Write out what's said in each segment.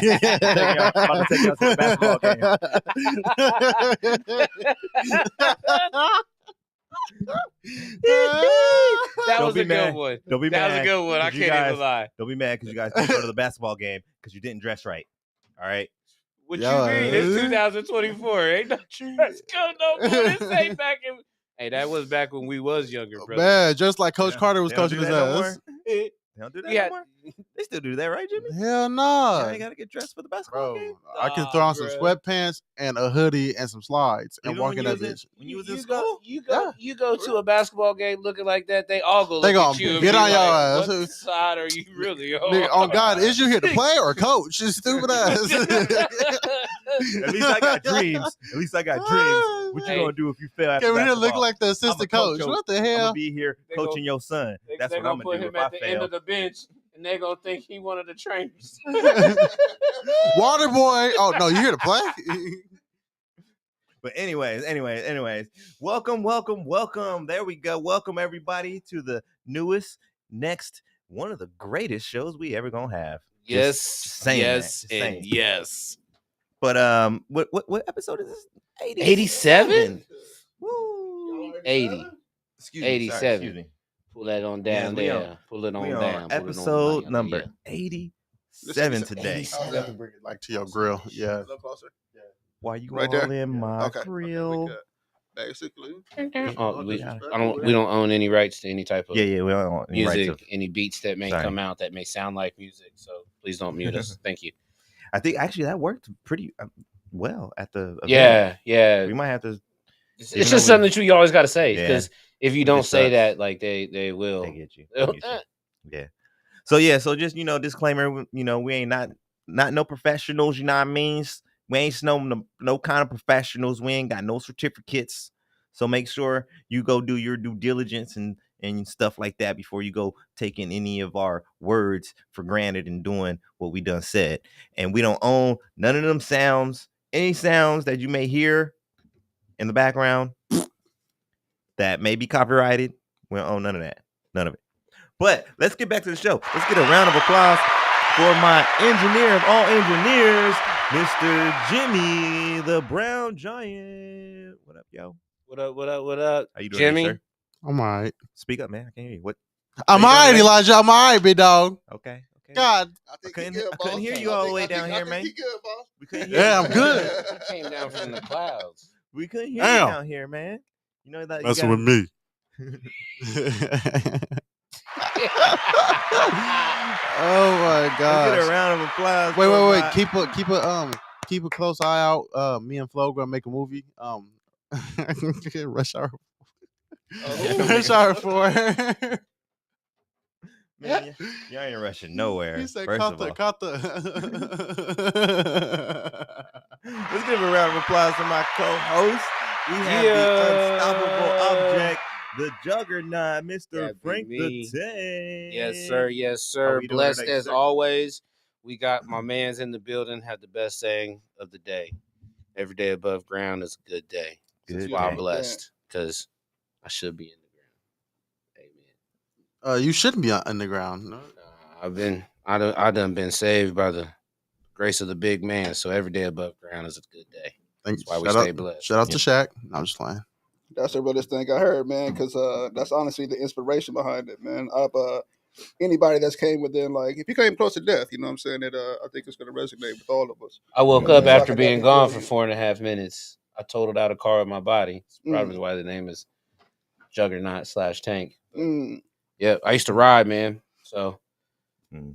About to take y'all to the basketball game. That was a good one. Don't be That mad. was a good one. I can't even lie. Don't be mad because you guys didn't go to the basketball game because you didn't dress right. All right. What you mean? It's 2024. Ain't no dress code no more. This ain't back in. Hey, that was back when we was younger, brother. Man, just like Coach Carter was coaching his ass. They don't do that no more. They still do that, right, Jimmy? Hell no. I gotta get dressed for the basketball game. I can throw on some sweatpants and a hoodie and some slides and walk in that bitch. When you was in school, you go to a basketball game looking like that. They all go. They look gonna at you get and on be your like, ass. What side are you really on? Nigga, oh God, is you here to play or coach? You stupid ass. At least I got dreams. What you gonna do if you fail after Can we basketball? look like the assistant coach? What the I'm hell? gonna be here coaching your son. That's what I'm gonna do if I at the end of the bench, and they gonna think he one of the trainers. Water boy. Oh no, you here to play? But anyways, welcome. There we go. Welcome everybody to the newest, next, one of the greatest shows we ever gonna have. Yes. But what episode is this? 87? Woo. 80. Excuse me. 87. Sorry, excuse me. Pull that on down there. Pull it on down. Episode number 87 today. I'll have to bring it like to your grill. Yeah. A little closer. Yeah. Why you Right all there? in my Okay. grill? Basically. We don't own any rights to any type of Yeah, we don't want any music, rights any beats that may come out that may sound like music. So please don't mute us. Thank you. I think actually that worked pretty well at the event. Yeah. We might have to. It's just something that you always got to say because if you don't just say sucks. that, like they will. They get you. Yeah. So just disclaimer. We ain't not no professionals. You know what I mean? We ain't no kind of professionals. We ain't got no certificates. So make sure you go do your due diligence and stuff like that before you go taking any of our words for granted and doing what we done said. And we don't own none of them sounds. Any sounds that you may hear in the background that may be copyrighted, we don't own none of that. None of it. But let's get back to the show. Let's get a round of applause for my engineer of all engineers, Mr. Jimmy, the Brown Giant. What up, yo? What up? How you doing, Jimmy? sir? I'm all right. Speak up, man. I can't hear you. What? I'm all right, Elijah. I'm all right, big dog. Okay. God. I couldn't hear you all the way down here, man. He good, boss. We couldn't hear Yeah, you. I'm good. He came down from the clouds. We couldn't hear you down here, man. You know that. Messing with me. Oh my God! Get a round of applause. Wait. Keep a close eye out. Me and Flo gonna make a movie. Rush Hour. Rush Hour 4. Man, y'all ain't rushing nowhere. He said, first of all. "Cut the." Let's give a round of applause to my co-host. We have the unstoppable object, the juggernaut, Mr. Frank the Tank. Yes, sir. Blessed as always. We got my man's in the building. Have the best saying of the day. Every day above ground is a good day. That's why I'm blessed because I should be in the ground. Amen. You shouldn't be on the ground. No? I done been saved by the grace of the big man. So every day above ground is a good day. Thanks. That's why we stay blessed. Shout out to Shaq. No, I'm just playing. That's the realest thing I heard, man, because that's honestly the inspiration behind it, man. Anybody that's came within, like, if you came close to death, you know what I'm saying, that I think it's going to resonate with all of us. I woke up after being gone for 4.5 minutes. I totaled out a car with my body. That's probably why the name is Juggernaut/Tank. Yeah, I used to ride, man. So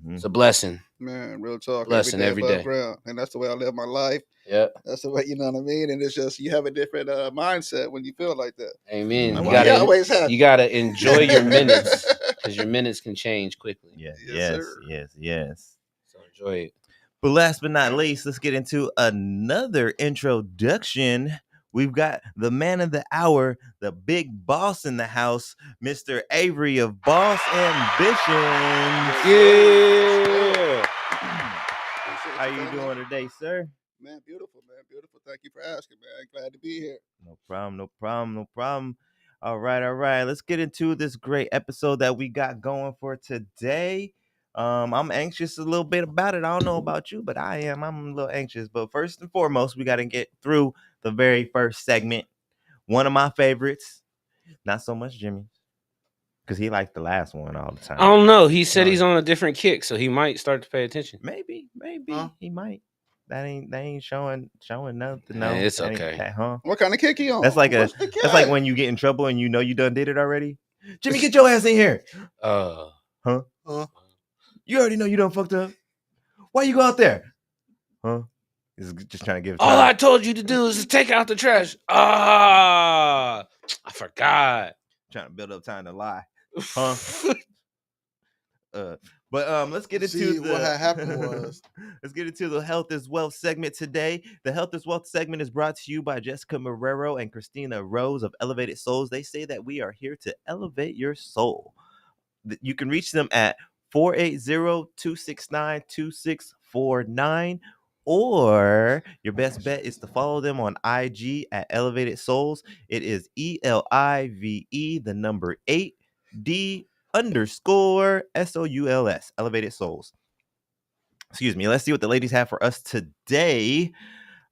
it's a blessing. Man, real talk. Blessing every day. Ground. And that's the way I live my life. Yeah. That's the way, you know what I mean? And it's just, you have a different mindset when you feel like that. Amen. You got to enjoy your minutes because your minutes can change quickly. Yes. So enjoy it. But last but not least, let's get into another introduction. We've got the man of the hour, the big boss in the house, Mr. Avery of Boss Ambitionz. Yeah. How you doing today, sir? Man, beautiful, man. Beautiful. Thank you for asking, man. Glad to be here. No problem. All right. Let's get into this great episode that we got going for today. I'm anxious a little bit about it. I don't know about you, but I am. I'm a little anxious. But first and foremost, we got to get through the very first segment. One of my favorites. Not so much Jimmy, because he liked the last one all the time. I don't know. He said he's on a different kick, so he might start to pay attention. Maybe he might. That ain't showing nothing. No, it's okay. What kind of kick he on? That's like when you get in trouble and you know you done did it already. Jimmy, get your ass in here. Huh? You already know you done fucked up. Why you go out there? Huh? He's just trying to give. All I told you to do is take out the trash. I forgot. Trying to build up time to lie. Huh? But let's get into what happened was. Let's get into the Health is Wealth segment today. The Health is Wealth segment is brought to you by Jessica Marrero and Christina Rose of Elevated Souls. They say that we are here to elevate your soul. You can reach them at 480-269-2649, or your best bet is to follow them on IG at Elevated Souls. It is ELIVE, the number 8D_SOULS, Elevated Souls. Excuse me. Let's see what the ladies have for us today.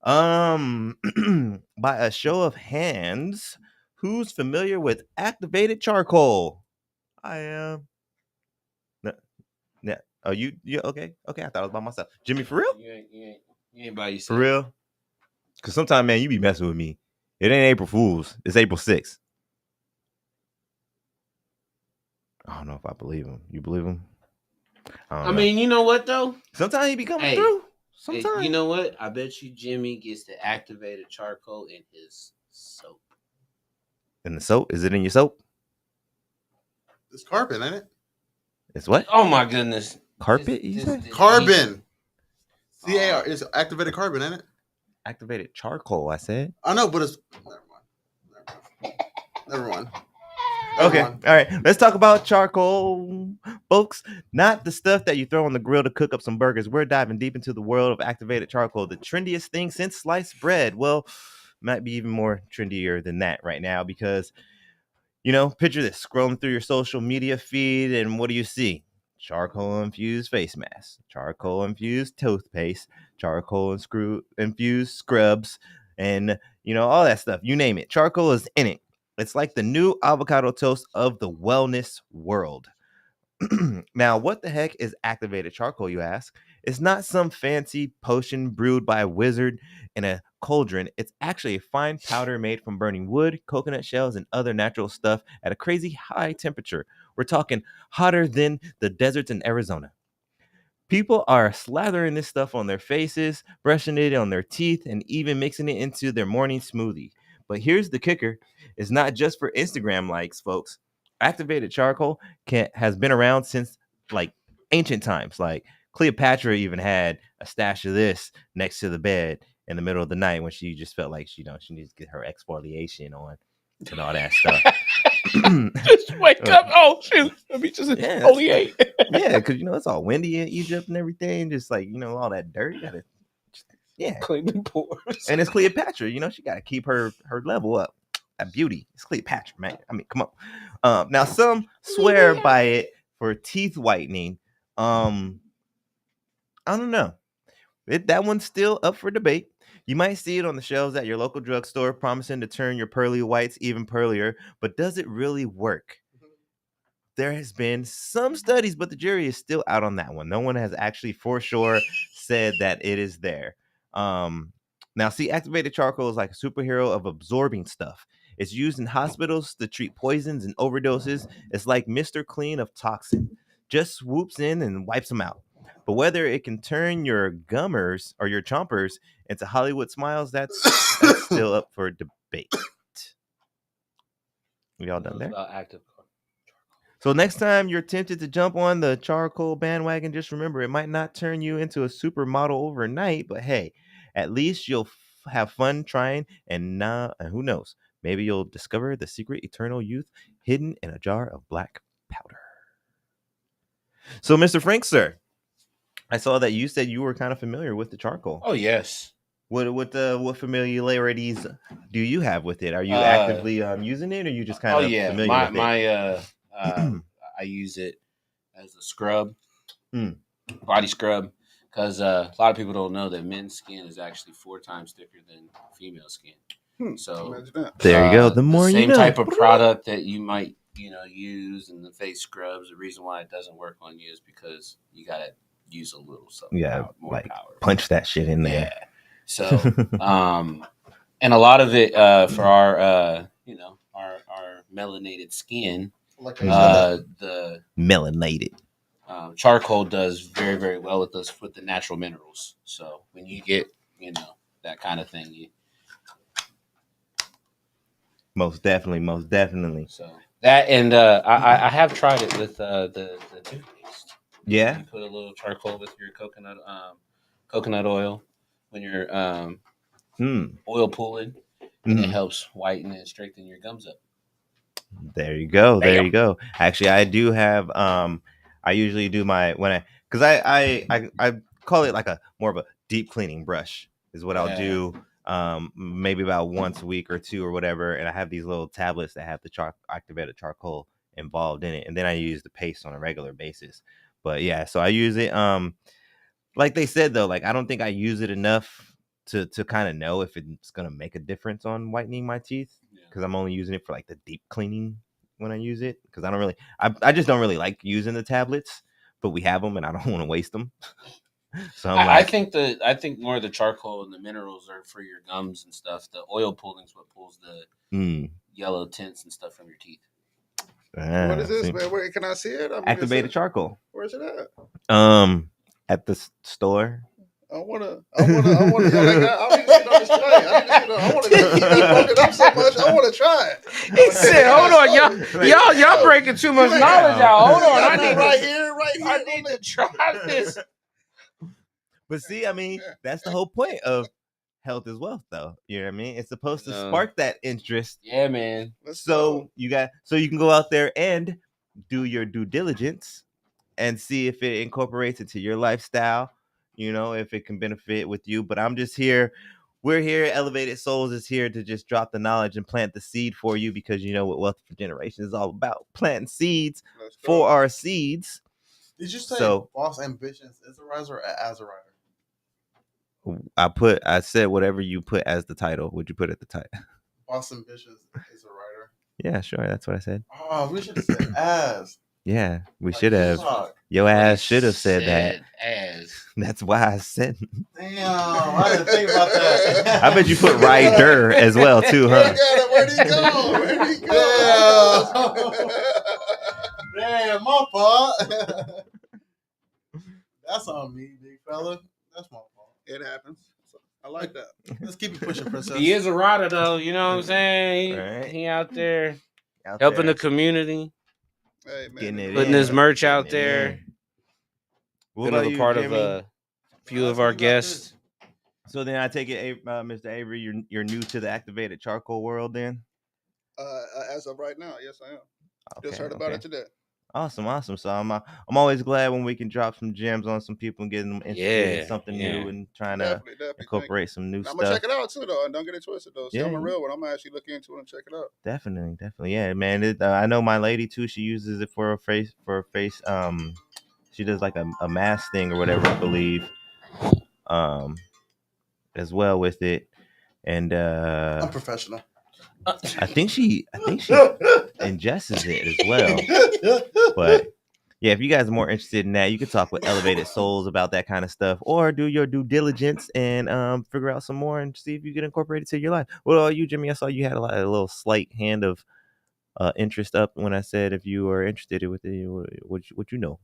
By a show of hands, who's familiar with activated charcoal? I am. Yeah. Oh, you okay? Okay, I thought I was by myself. Jimmy, for real? You ain't by yourself. For real? Because sometimes, man, you be messing with me. It ain't April Fool's. It's April 6th. I don't know if I believe him. You believe him? I mean, you know what, though? Sometimes he be coming through. Sometimes. You know what? I bet you Jimmy gets the activated charcoal in his soap. In the soap? Is it in your soap? It's carbon, ain't it? It's what? Oh, my goodness. Carpet, you said? Carbon. CAR. It's activated carbon, ain't it? Activated charcoal, I said. I know, but it's... Never mind. Okay, all right. Let's talk about charcoal, folks. Not the stuff that you throw on the grill to cook up some burgers. We're diving deep into the world of activated charcoal, the trendiest thing since sliced bread. Well, might be even more trendier than that right now because, picture this, scrolling through your social media feed, and what do you see? Charcoal-infused face masks, charcoal-infused toothpaste, charcoal-infused scrubs, and, all that stuff. You name it. Charcoal is in it. It's like the new avocado toast of the wellness world. Now, what the heck is activated charcoal, you ask? It's not some fancy potion brewed by a wizard in a cauldron. It's actually a fine powder made from burning wood, coconut shells, and other natural stuff at a crazy high temperature. We're talking hotter than the deserts in Arizona. People are slathering this stuff on their faces, brushing it on their teeth, and even mixing it into their morning smoothie. But here's the kicker. It's not just for Instagram likes, folks. Activated charcoal has been around since ancient times. Like Cleopatra even had a stash of this next to the bed in the middle of the night when she just felt like she needs to get her exfoliation on and all that stuff. Just wake up. Oh, shoot. Let me just exfoliate. Yeah, because, it's all windy in Egypt and everything. Just all that dirt. You gotta clean the pores. And it's Cleopatra, she got to keep her level up. That beauty. It's Cleopatra, man. I mean, come on. Now, some swear by it for teeth whitening. I don't know. That one's still up for debate. You might see it on the shelves at your local drugstore, promising to turn your pearly whites even pearlier. But does it really work? There has been some studies, but the jury is still out on that one. No one has actually for sure said that it is there. Now, see, activated charcoal is like a superhero of absorbing stuff. It's used in hospitals to treat poisons and overdoses. It's like Mr. Clean of toxin. Just swoops in and wipes them out. But whether it can turn your gummers or your chompers into Hollywood smiles, that's still up for debate. Y'all done there? So next time you're tempted to jump on the charcoal bandwagon, just remember it might not turn you into a supermodel overnight, but hey, at least you'll have fun trying, and who knows, maybe you'll discover the secret eternal youth hidden in a jar of black powder. So, Mr. Frank, sir, I saw that you said you were kind of familiar with the charcoal. Oh, yes. What familiarities do you have with it? Are you actively using it, or you just kind of familiar with it? I use it as a scrub. body scrub, because a lot of people don't know that men's skin is actually 4 times thicker than female skin. So there you go. The more same you know. type of product that you might use in the face scrubs. The reason why it doesn't work on you is because you gotta use a little something. More power. Punch that shit in there. Yeah. So and a lot of it for our our melanated skin, the melanated charcoal does very, very well with us with the natural minerals. So when you get that kind of thing, most definitely. So that, and I have tried it with the toothpaste. Yeah, you put a little charcoal with your coconut oil when you're oil pulling, and it helps whiten and strengthen your gums up. There you go. There you go. Actually, I do have I usually do my because I call it like a more of a deep cleaning brush is what I'll do. Maybe about once a week or two or whatever, and I have these little tablets that have the activated charcoal involved in it, and then I use the paste on a regular basis. But yeah, so I use it like they said though, like I don't think I use it enough to kind of know if it's gonna make a difference on whitening my teeth, because I'm only using it for like the deep cleaning when I use it, because I just don't really like using the tablets, but we have them and I don't want to waste them. So I think more of the charcoal and the minerals are for your gums and stuff. The oil pulling is what pulls the yellow tints and stuff from your teeth. What is this, man? Where can I see it? Activated charcoal. Where's it at? At the store. I wanna. I need to see it on display. I want to keep it up so much. I want to try it. He said, "Hold on, y'all breaking too much knowledge out. Hold on, I need right here. I need to try this." But see, I mean, that's the whole point of health is wealth, though. You know what I mean? It's supposed to spark that interest. Yeah, man. So you can go out there and do your due diligence and see if it incorporates into your lifestyle. If it can benefit with you. But I'm just here. We're here. Elevated Souls is here to just drop the knowledge and plant the seed for you, because you know what Wealth for Generations is all about: planting seeds for our seeds. Did you say Boss Ambitionz is a riser or as a writer? I said whatever you put as the title. Would you put at the title? Boss Ambitionz is a writer. Yeah, sure. That's what I said. Oh, we should have said as. Yeah, we should have. Your ass should have said that. As. That's why I said. Damn, I didn't think about that. I bet you put rider as well too, huh? Where'd he go? Damn, my fault. That's on me, big fella. That's my fault. It happens. I like that. Let's keep it pushing, princess. He is a rider, though. You know what I'm saying? He out there helping the community. Hey, man. Putting his merch out there. Been a part of a few of our guests. So then I take it, Mr. Avery, you're new to the activated charcoal world then? As of right now, yes, I am. Just heard about it today. Awesome. So I'm always glad when we can drop some gems on some people and get them interested in something new and trying to incorporate some new stuff. I'm gonna check it out too, though. Don't get it twisted, though. See, I'm a real one. I'm gonna actually look into it and check it out. Definitely. Yeah, man. I know my lady too. She uses it for her face. She does like a mask thing or whatever, I believe. As well with it, and I'm professional. I think she ingests it as well. But yeah, if you guys are more interested in that, you can talk with Elevated Souls about that kind of stuff, or do your due diligence and figure out some more and see if you can incorporate it to your life. What about you, Jimmy? I saw you had a little slight hand of interest up when I said if you were interested with it. What you know?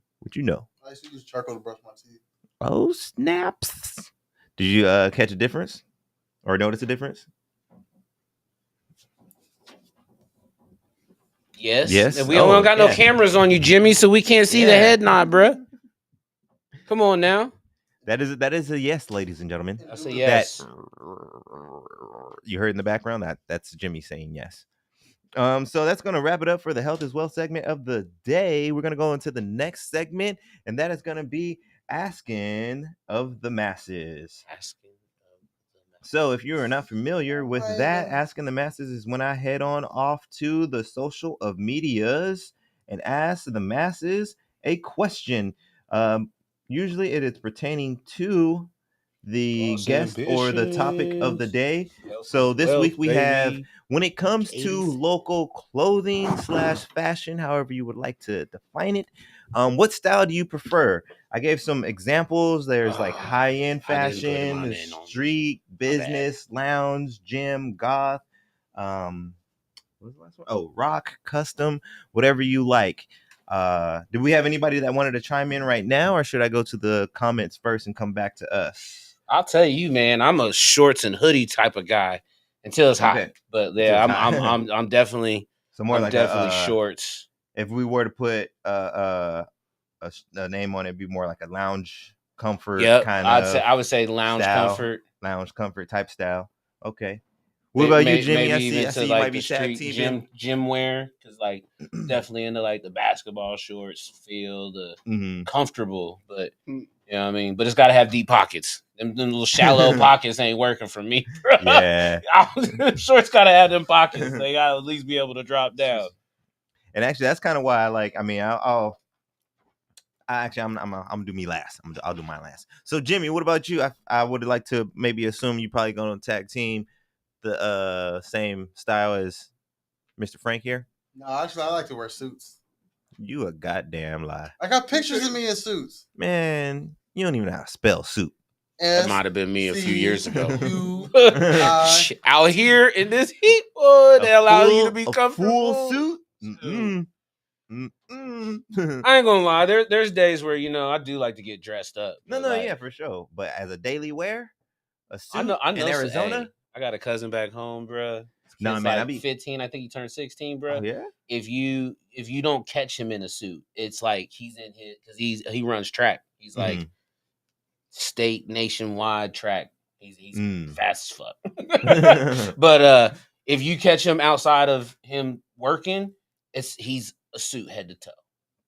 I used to use charcoal to brush my teeth. Oh snaps! Did you catch a difference or notice a difference? Yes. And we don't got no cameras on you, Jimmy, so we can't see the head nod, bruh. Come on now. That is a yes, ladies and gentlemen. That's a yes. You heard in the background that's Jimmy saying yes. So that's gonna wrap it up for the Health is Wealth segment of the day. We're gonna go into the next segment, and that is gonna be Asking of the Masses. So if you are not familiar with that, Asking the Masses is when I head on off to the social of medias and ask the masses a question. Usually it is pertaining to the Boss guest or the topic of the ambitions. day. Health So is this wealth, week we have, baby. when it comes to 86. local clothing / fashion, however you would like to define it, what style do you prefer? I gave some examples. There's like high-end I didn't put fashion, mine there's in on me. street, My bad. business, lounge, gym, goth, what was the last one? Oh, rock, custom, whatever you like. Do we have anybody that wanted to chime in right now, or should I go to the comments first and come back to us? I'll tell you, man, I'm a shorts and hoodie type of guy until it's hot. Okay. But Until yeah, it's hot. I'm definitely So more I'm like definitely a shorts. if we were to put a name on it, it'd be more like a lounge comfort Yep, kind I would say lounge style, comfort. lounge comfort type style. Okay. What about you, Jimmy? Maybe I even see to you like might the be tag street teaming. gym wear, because like definitely into like the basketball shorts, feel the Mhm. comfortable, but you know what I mean. But it's got to have deep pockets. Them little shallow pockets ain't working for me, bro. Yeah. Shorts got to have them pockets. They got to at least be able to drop down. And actually, that's kind of why I like. I mean, I'm gonna do me last. I'll do mine last. So, Jimmy, what about you? I would like to maybe assume you probably going to tag team the same style as Mr. Frank here. No, actually, I like to wear suits. You a goddamn lie. I got pictures of me in suits. Man, you don't even know how to spell suit. That might have been me a few years ago. Out here in this heat, boy, they allow you to be comfortable. Full suit. Mm-mm. Mm-mm. I ain't gonna lie. There's days where I do like to get dressed up. No, yeah, for sure. But as a daily wear, a suit I know in Arizona. Hey, I got a cousin back home, bro. No, He's man, like I be 15. I think he turned 16, bro. Oh yeah. If you don't catch him in a suit, it's like he's in his because he runs track. He's like state nationwide track. He's fast as fuck. But if you catch him outside of him working, he's a suit head to toe.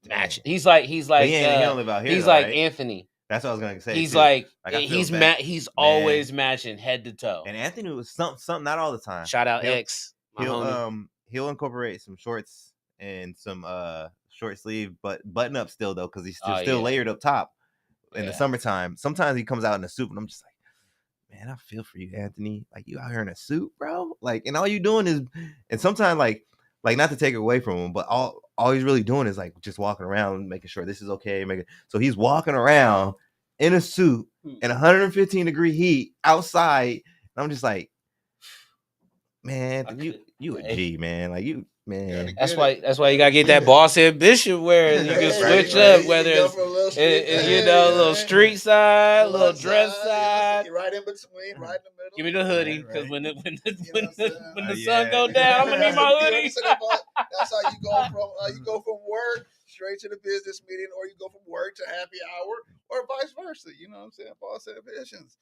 Matching. He's like he don't live out here. He's though, like right? Anthony. That's what I was gonna say. He's too. like he's always matching head to toe. And Anthony was something not all the time. Shout out X. He'll incorporate some shorts and some short sleeve but button up still though, because he's still layered up top in the summertime. Sometimes he comes out in a suit and I'm just like, man, I feel for you, Anthony. Like, you out here in a suit, bro. Like, and all you doing is, and sometimes like not to take it away from him, but all he's really doing is like just walking around making sure this is okay. So he's walking around in a suit in 115-degree heat outside. And I'm just like, man, you a G, man. Like, you, man. That's why you gotta get that boss ambition where you can switch up, whether it's a little street side, a little dress side. Right in between, right in the middle. Give me the hoodie, because when the sun go down, I'm gonna need my hoodie. That's how you go from work straight to the business meeting, or you go from work to happy hour, or vice versa. You know what I'm saying? Boss ambitions.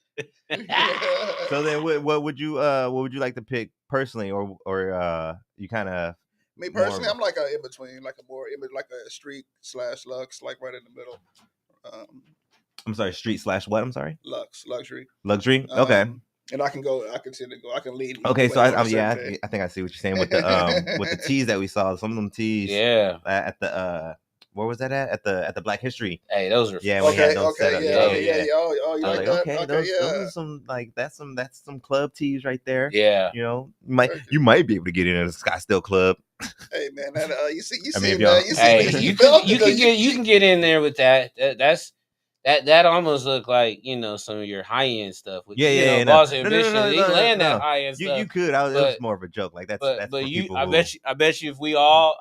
So then, what would you like to pick personally, or you kind of? Me personally, I'm like a in between, like a street / lux, like right in the middle. I'm sorry, street / what? I'm sorry, luxury. Okay. And I can lead. Okay, so I think I see what you're saying with the with the tees that we saw. Some of them tees, at the where was that at the Black History? Hey, those are we had those set up. Yeah. Oh, you like that? Okay, those are some that's some club tees right there. Yeah, you might be able to get in a Scottsdale club. Hey man, you see, you can get in there with that. That almost look like some of your high end stuff. With, Boss Ambition. He land that high end stuff. You could. It was more of a joke. Like that's. But for you, people I bet you if we all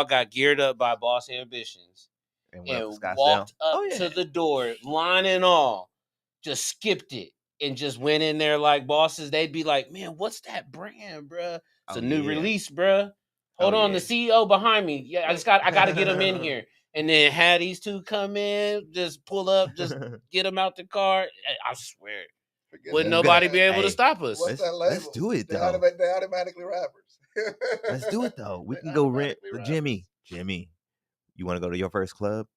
got geared up by Boss Ambitions and walked up to the door, line and all, just skipped it and just went in there like bosses, they'd be like, "Man, what's that brand, bruh? It's a new release, bruh. Hold on, the CEO behind me. Yeah, I got to get him in here." And then had these two come in, just pull up, just get them out the car. I swear, wouldn't nobody be able to stop us? What's that label? Let's do it, though. They're automatically rappers. Let's do it, though. We can go rent Jimmy. You want to go to your first club?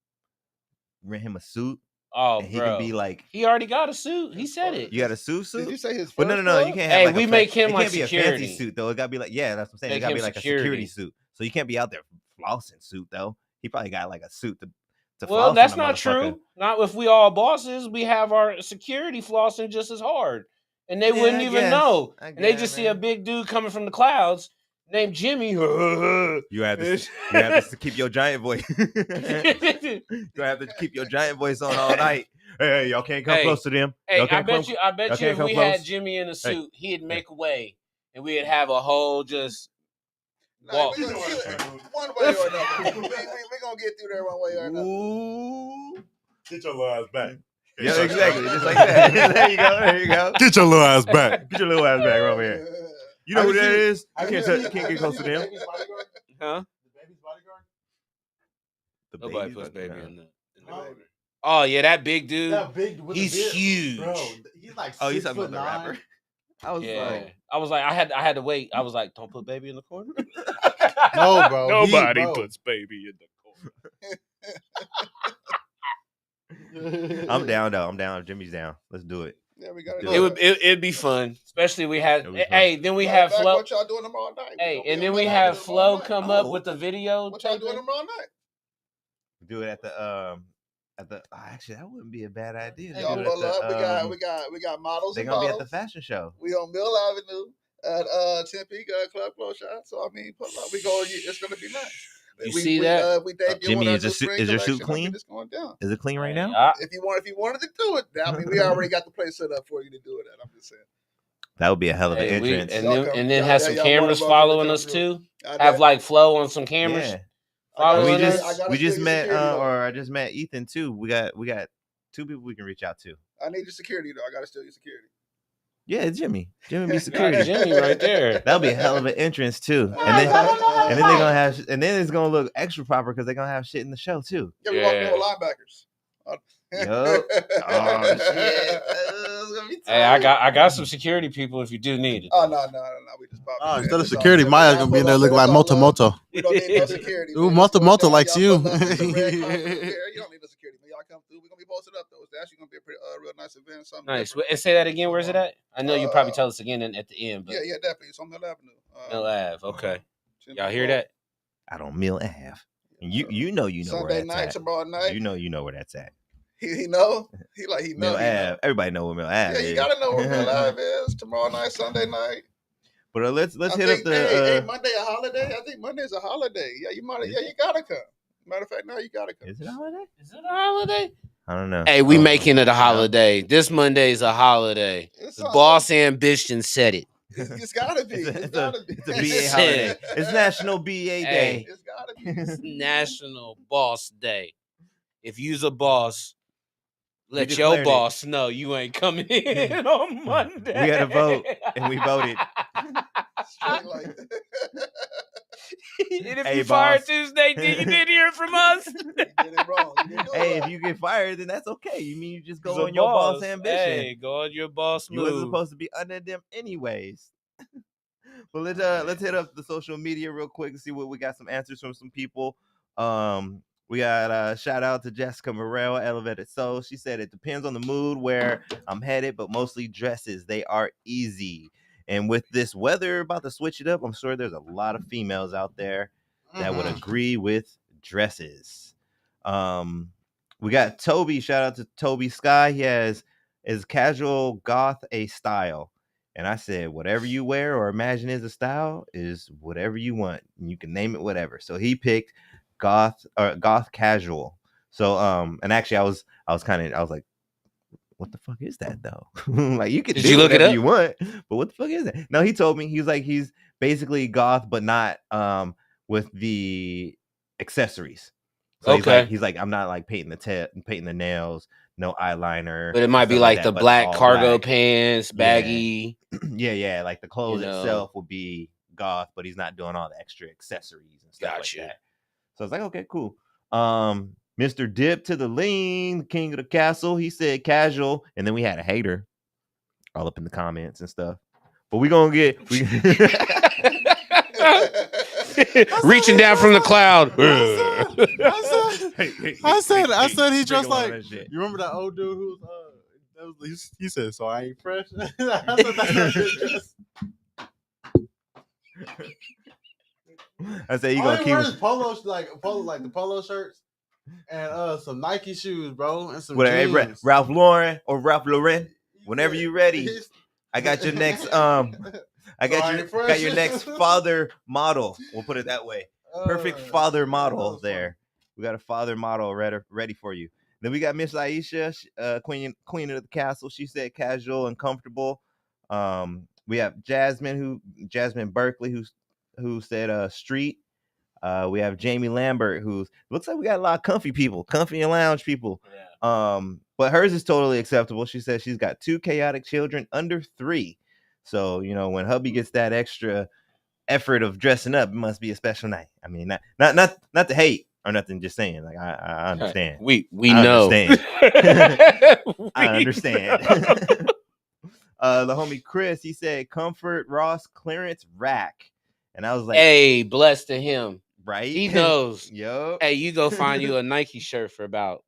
Rent him a suit. Oh, he can be like, he already got a suit. He said it. You got a suit? Did you say his first? But no, you can't have. Hey, we make him like security. It can't be a fancy suit though. It gotta be like, that's what I'm saying. It gotta be like a security suit. So you can't be out there flossing suit though. He probably got like a suit Well, that's not true. Not if we all bosses. We have our security flossing just as hard, and they wouldn't even know. And they just see a big dude coming from the clouds named Jimmy. You have to keep your giant voice. You have to keep your giant voice on all night. Hey, y'all can't come close to them. Hey, I bet you if we had Jimmy in a suit, he'd make a way, and we'd have a whole just. Walk. One way or another. We're gonna get through there one way or another. Ooh. Get your little ass back. Yeah, exactly. Just like that. There you go. Get your little ass back. Get your little ass back over here. You know who that is? You can't get close to them. Huh? The baby's bodyguard? Nobody puts baby in the Oh yeah, that big dude. That big with he's the beard. huge. Bro, he's like he's talking about the rapper. I was like, I had to wait. I was like, don't put baby in the corner. No, bro. Nobody puts baby in the corner. I'm down though. I'm down. Jimmy's down. Let's do it. Yeah, we got it'd be fun, especially we had. Hey, then we have Flo. What y'all doing tomorrow night? Hey, and then we have Flo come up with the video. What y'all doing tomorrow night? Do it at the actually, that wouldn't be a bad idea. Y'all pull up. We got models. They're gonna be at the fashion show. We on Mill Avenue at Tempe Club Close Shot. So I mean, pull up. It's gonna be nice. You see that? Jimmy, is your suit clean? Is it clean right now? If you wanted to do it, I mean, we already got the place set up for you to do it. I'm just saying. That would be a hell of an entrance. And then have some cameras following us too. Have like Flo on some cameras. Yeah. I just met Ethan too. We got 2 people we can reach out to. I need your security though. I gotta steal your security. Yeah, Jimmy be security. Jimmy right there. That'll be a hell of an entrance too. And then they're gonna have, and then it's gonna look extra proper because they're gonna have shit in the show too. Yeah, we walking with linebackers. Yup. Oh shit. Hey, I got some security people if you do need it. Oh no, we just popped. Oh, instead of security, Maya's gonna be in there looking like Moto. We don't need no security. Ooh, Moto likes you. You don't need no security. When y'all come through, we're gonna be posted up though. It's actually gonna be a real nice event. Nice. And say that again. Where's it at? I know you probably tell us again at the end. But yeah, definitely. It's on Mill Avenue. Mill Ave. Okay. Y'all hear that? Out on Mill Ave. You know Sunday where that's night, at. tomorrow night. You know where that's at. He know. He know. Mill Ave. Everybody know where Mill Ave is. Yeah, you gotta know where Mill Ave is. Tomorrow night, Sunday night. But let's hit up the. Hey, Monday a holiday. I think Monday's a holiday. Yeah, you gotta come. Matter of fact, now you gotta come. Is it a holiday? I don't know. Hey, we making it a holiday. This Monday's a holiday. The boss Ambitionz said it. It's gotta be. It's a BA holiday. It's National BA Day. It's gotta be. It's National Boss Day. If you's a boss, let your boss know you ain't coming in on Monday. We had a vote and we voted. Straight like that. And if you fired Tuesday, you didn't hear it from us. You did it wrong. Hey, if you get fired, then that's okay. You mean you just go on your boss ambition. Hey, go on your boss move. You wasn't supposed to be under them anyways. But let's hit up the social media real quick and see what we got. Some answers from some people. We got shout out to Jessica Morel, Elevated Soul. She said it depends on the mood where I'm headed, but mostly dresses. They are easy. And with this weather about to switch it up, I'm sure there's a lot of females out there that would agree with dresses. We got Toby. Shout out to Toby Sky. He has is casual goth a style. And I said, whatever you wear or imagine is a style is whatever you want. You can name it whatever. So he picked goth casual. So and actually I was like, what the fuck is that though? Like you can Did you look it up? You want, but what the fuck is that? No, he told me he was like he's basically goth, but not with the accessories. So okay. He's like I'm not like painting the nails, no eyeliner. But it might be like the black cargo pants, baggy. Yeah. Like the clothes itself will be goth, but he's not doing all the extra accessories and stuff like that. So I was like, okay, cool. Mr. Dip to the lean, king of the castle. He said casual, and then we had a hater all up in the comments and stuff. But we gonna get reaching down from the cloud. I said he dressed like. You remember that old dude who was he said, so I ain't fresh. I said that's not just. I said you gonna keep his polo like the polo shirts. and some Nike shoes, bro, and some Whatever, jeans. Ralph Lauren or Ralph Lauren. Whenever you ready, I got your next I got your next father model. We'll put it that way. Perfect father model there. We got a father model ready for you. Then we got Miss Iesha, queen of the castle. She said casual and comfortable. We have Jasmine Berkeley who said street. We have Jamie Lambert, who looks like we got a lot of comfy and lounge people. Yeah. But hers is totally acceptable. She says she's got 2 chaotic children under 3. So, when hubby gets that extra effort of dressing up, it must be a special night. I mean, not to hate or nothing, just saying. Like I understand. We know. Understand. I understand. The homie Chris, he said comfort Ross clearance rack. And I was like, hey, blessed to him. Right? He knows. Yo. Hey, you go find you a Nike shirt for about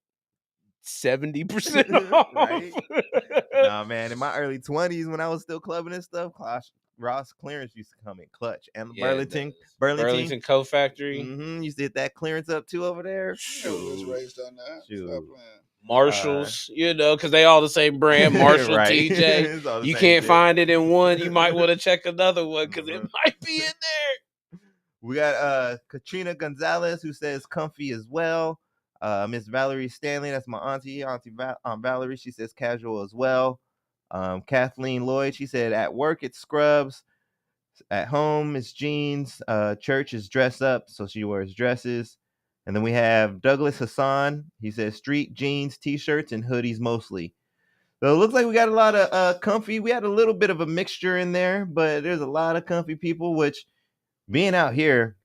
70% off. Right? Nah, man. In my early 20s, when I was still clubbing and stuff, Ross clearance used to come in clutch. And Burlington Coat Factory. Used to hit that clearance up too over there. I was raised on that. Stop playing. Marshalls, because they all the same brand. Marshall, right. TJ. You can't find it in one. You might want to check another one because it might be in there. We got Katrina Gonzalez, who says comfy as well. Miss Valerie Stanley, that's my auntie Valerie. She says casual as well. Kathleen Lloyd, she said at work it's scrubs, at home it's jeans, church is dress up, so she wears dresses. And then we have Douglas Hassan. He says street jeans, t-shirts, and hoodies mostly. So it looks like we got a lot of comfy. We had a little bit of a mixture in there, but there's a lot of comfy people, which being out here,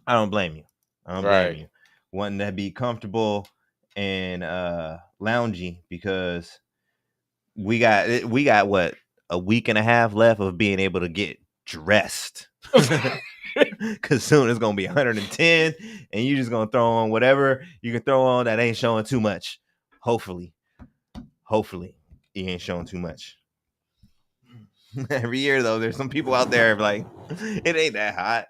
I don't blame you. I don't blame you. Wanting to be comfortable and loungy, because we got what, a week and a half left of being able to get dressed. Because soon it's gonna be 110, and you're just gonna throw on whatever you can throw on that ain't showing too much. Hopefully, you ain't showing too much. Every year though, there's some people out there like it ain't that hot.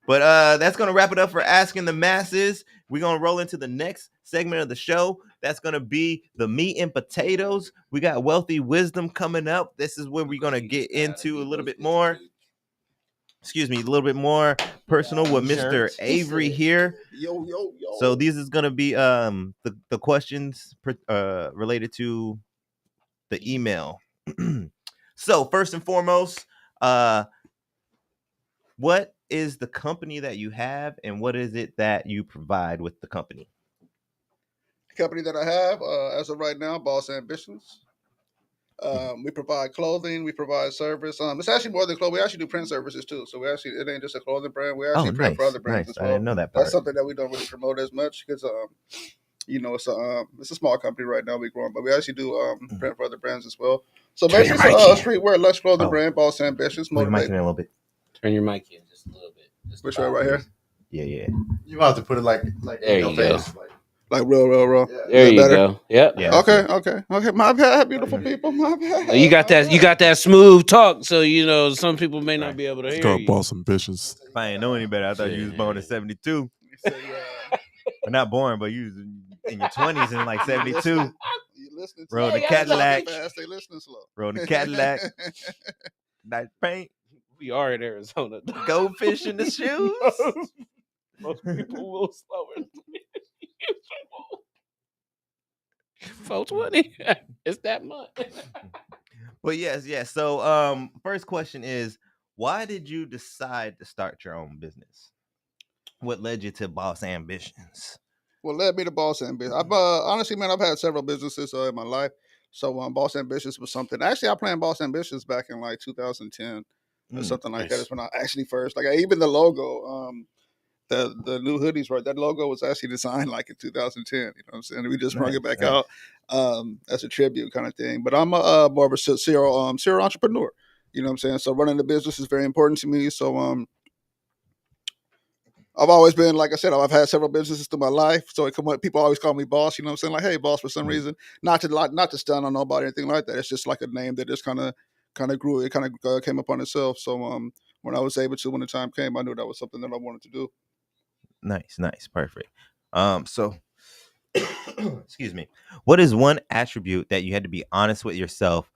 But that's gonna wrap it up for Asking the Masses. We're gonna roll into the next segment of the show. That's gonna be the meat and potatoes. We got Wealthy Wisdom coming up. This is where we're gonna get into a little bit more. A little bit more personal with Mr. Avery here. Yo. So these is gonna be the questions related to the email. So first and foremost, what is the company that you have, and what is it that you provide with the company? The company that I have, as of right now, Boss Ambitionz. We provide clothing, we provide service. It's actually more than clothing. We actually do print services too. So it ain't just a clothing brand. We actually print for other brands as well. I didn't know that part. That's something that we don't really promote as much because it's a small company right now. We're growing, but we actually do print for other brands as well. So basically, it's a streetwear luxe clothing brand, Boss Ambitionz. Turn your mic in a little bit. Turn your mic in just a little bit. Which way, right here? Yeah. You have to put it like there in your face. Like real. Yeah. There you go. Yep. Yeah. Okay. My bad, beautiful people. My bad. You got that smooth talk, so some people may not be able to hear you. Boss Ambitionz. If I didn't know any better, I thought you was born in 72. Well, not born, but you was in your 20s in like 72. You listening to Rode the Cadillac. They listening slow. Rode the Cadillac. Nice paint. We are in Arizona. Goldfish in the shoes. Most people will slower. 420. It's that much. Well, yes. So, first question is, why did you decide to start your own business? What led you to Boss Ambitionz? What led me to Boss Ambitionz? I've honestly, man, I've had several businesses in my life. So, Boss Ambitionz was something. Actually, I planned Boss Ambitionz back in like 2010 or something like that. Is when I actually first, even the logo. The new hoodies, right? That logo was actually designed like in 2010. You know what I'm saying? We just brought it back out as a tribute kind of thing. But I'm more of a serial entrepreneur. You know what I'm saying? So running the business is very important to me. So I've always been, like I said, I've had several businesses through my life. So people always call me boss. You know what I'm saying? Like, hey, boss, for some reason, not to stun on nobody or anything like that. It's just like a name that just kind of grew. It kind of came upon itself. So when I was able to, when the time came, I knew that was something that I wanted to do. Nice, perfect. So excuse me. What is one attribute that you had to be honest with yourself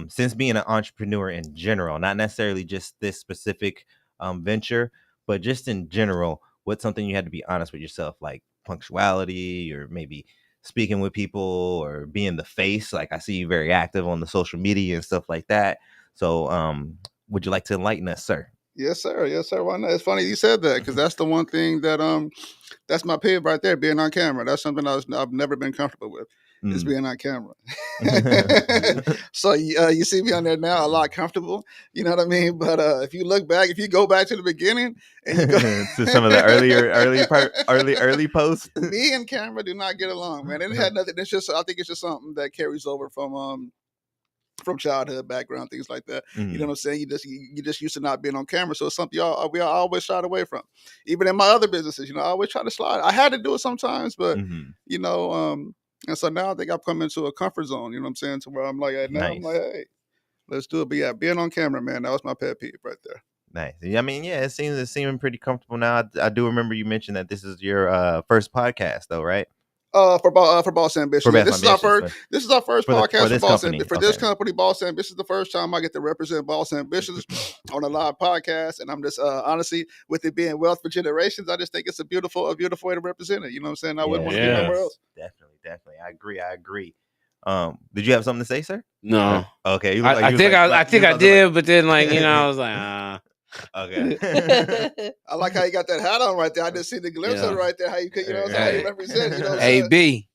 since being an entrepreneur in general, not necessarily just this specific venture, but just in general, what's something you had to be honest with yourself, like punctuality or maybe speaking with people or being the face? Like I see you very active on the social media and stuff like that. So would you like to enlighten us, sir? Yes, sir. Yes, sir. Why not? It's funny you said that because that's the one thing that that's my pig right there, being on camera. That's something I've never been comfortable with. Is being on camera. So you see me on there now a lot comfortable. You know what I mean? But if you look back, if you go back to the beginning and you go to some of the early posts, me and camera do not get along, man. It had nothing. It's just I think it's just something that carries over from childhood background, things like that. You know what I'm saying? You just used to not being on camera. So it's something we all always shied away from. Even in my other businesses, I always try to slide. I had to do it sometimes, but and so now I think I've come into a comfort zone, you know what I'm saying? To where I'm like, I'm like, hey, let's do it. But yeah, being on camera, man, that was my pet peeve right there. Nice. I mean, yeah, it's seeming pretty comfortable now. I do remember you mentioned that this is your first podcast though, right? For Boss Ambition. This is our first podcast for Boss Ambition. For this company, Boss Ambition. This is the first time I get to represent Boss Ambitions on a live podcast. And I'm just honestly, with it being wealth for generations, I just think it's a beautiful way to represent it. You know what I'm saying? I wouldn't want to be nowhere else. Definitely. I agree. Did you have something to say, sir? No. Okay. I think I did, but then I was like, okay. I like how you got that hat on right there. I just see the glimpse of it right there. How you could, how you represent, AB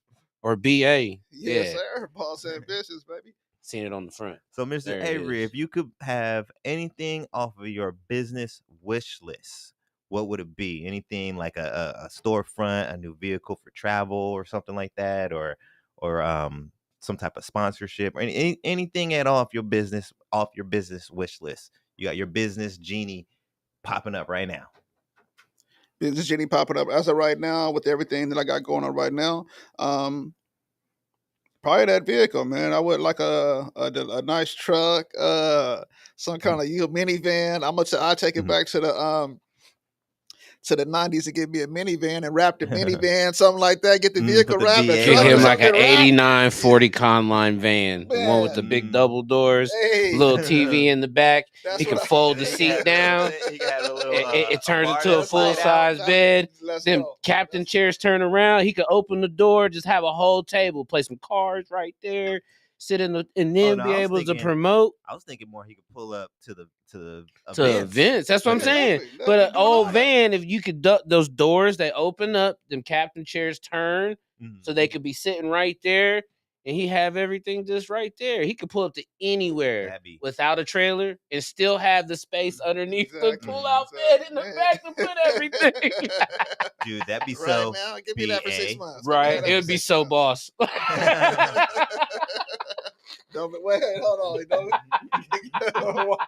or BA. Yes, sir. Boss Ambitions, baby. Seen it on the front. So, Mr. Avery, if you could have anything off of your business wish list, what would it be? Anything like a storefront, a new vehicle for travel, or something like that, or some type of sponsorship, or anything at all off your business wish list? You got your business genie popping up right now. Business genie popping up as of right now with everything that I got going on right now. Probably that vehicle, man. I would like a nice truck, some kind of minivan. I take it back to the 90s to get me a minivan and wrap the minivan, something like that. Get the vehicle wrapped. Get him like an 89 40 Conline van. Man. The one with the big double doors, little TV in the back. He can fold the seat down. It turns into a full-size bed. Them captain chairs turn around. He could open the door, just have a whole table, play some cards right there. Sit in and then be able to promote. I was thinking more he could pull up to events. That's what I'm saying. But an old van, if you could duck those doors, they open up, them captain chairs turn, so they could be sitting right there, and he have everything just right there. He could pull up to anywhere without a trailer and still have the space underneath the pull-out bed in the back to put everything. Dude, that'd be so. Right now, give me that for 6 months. Right, it would be so boss. Wait, hold on.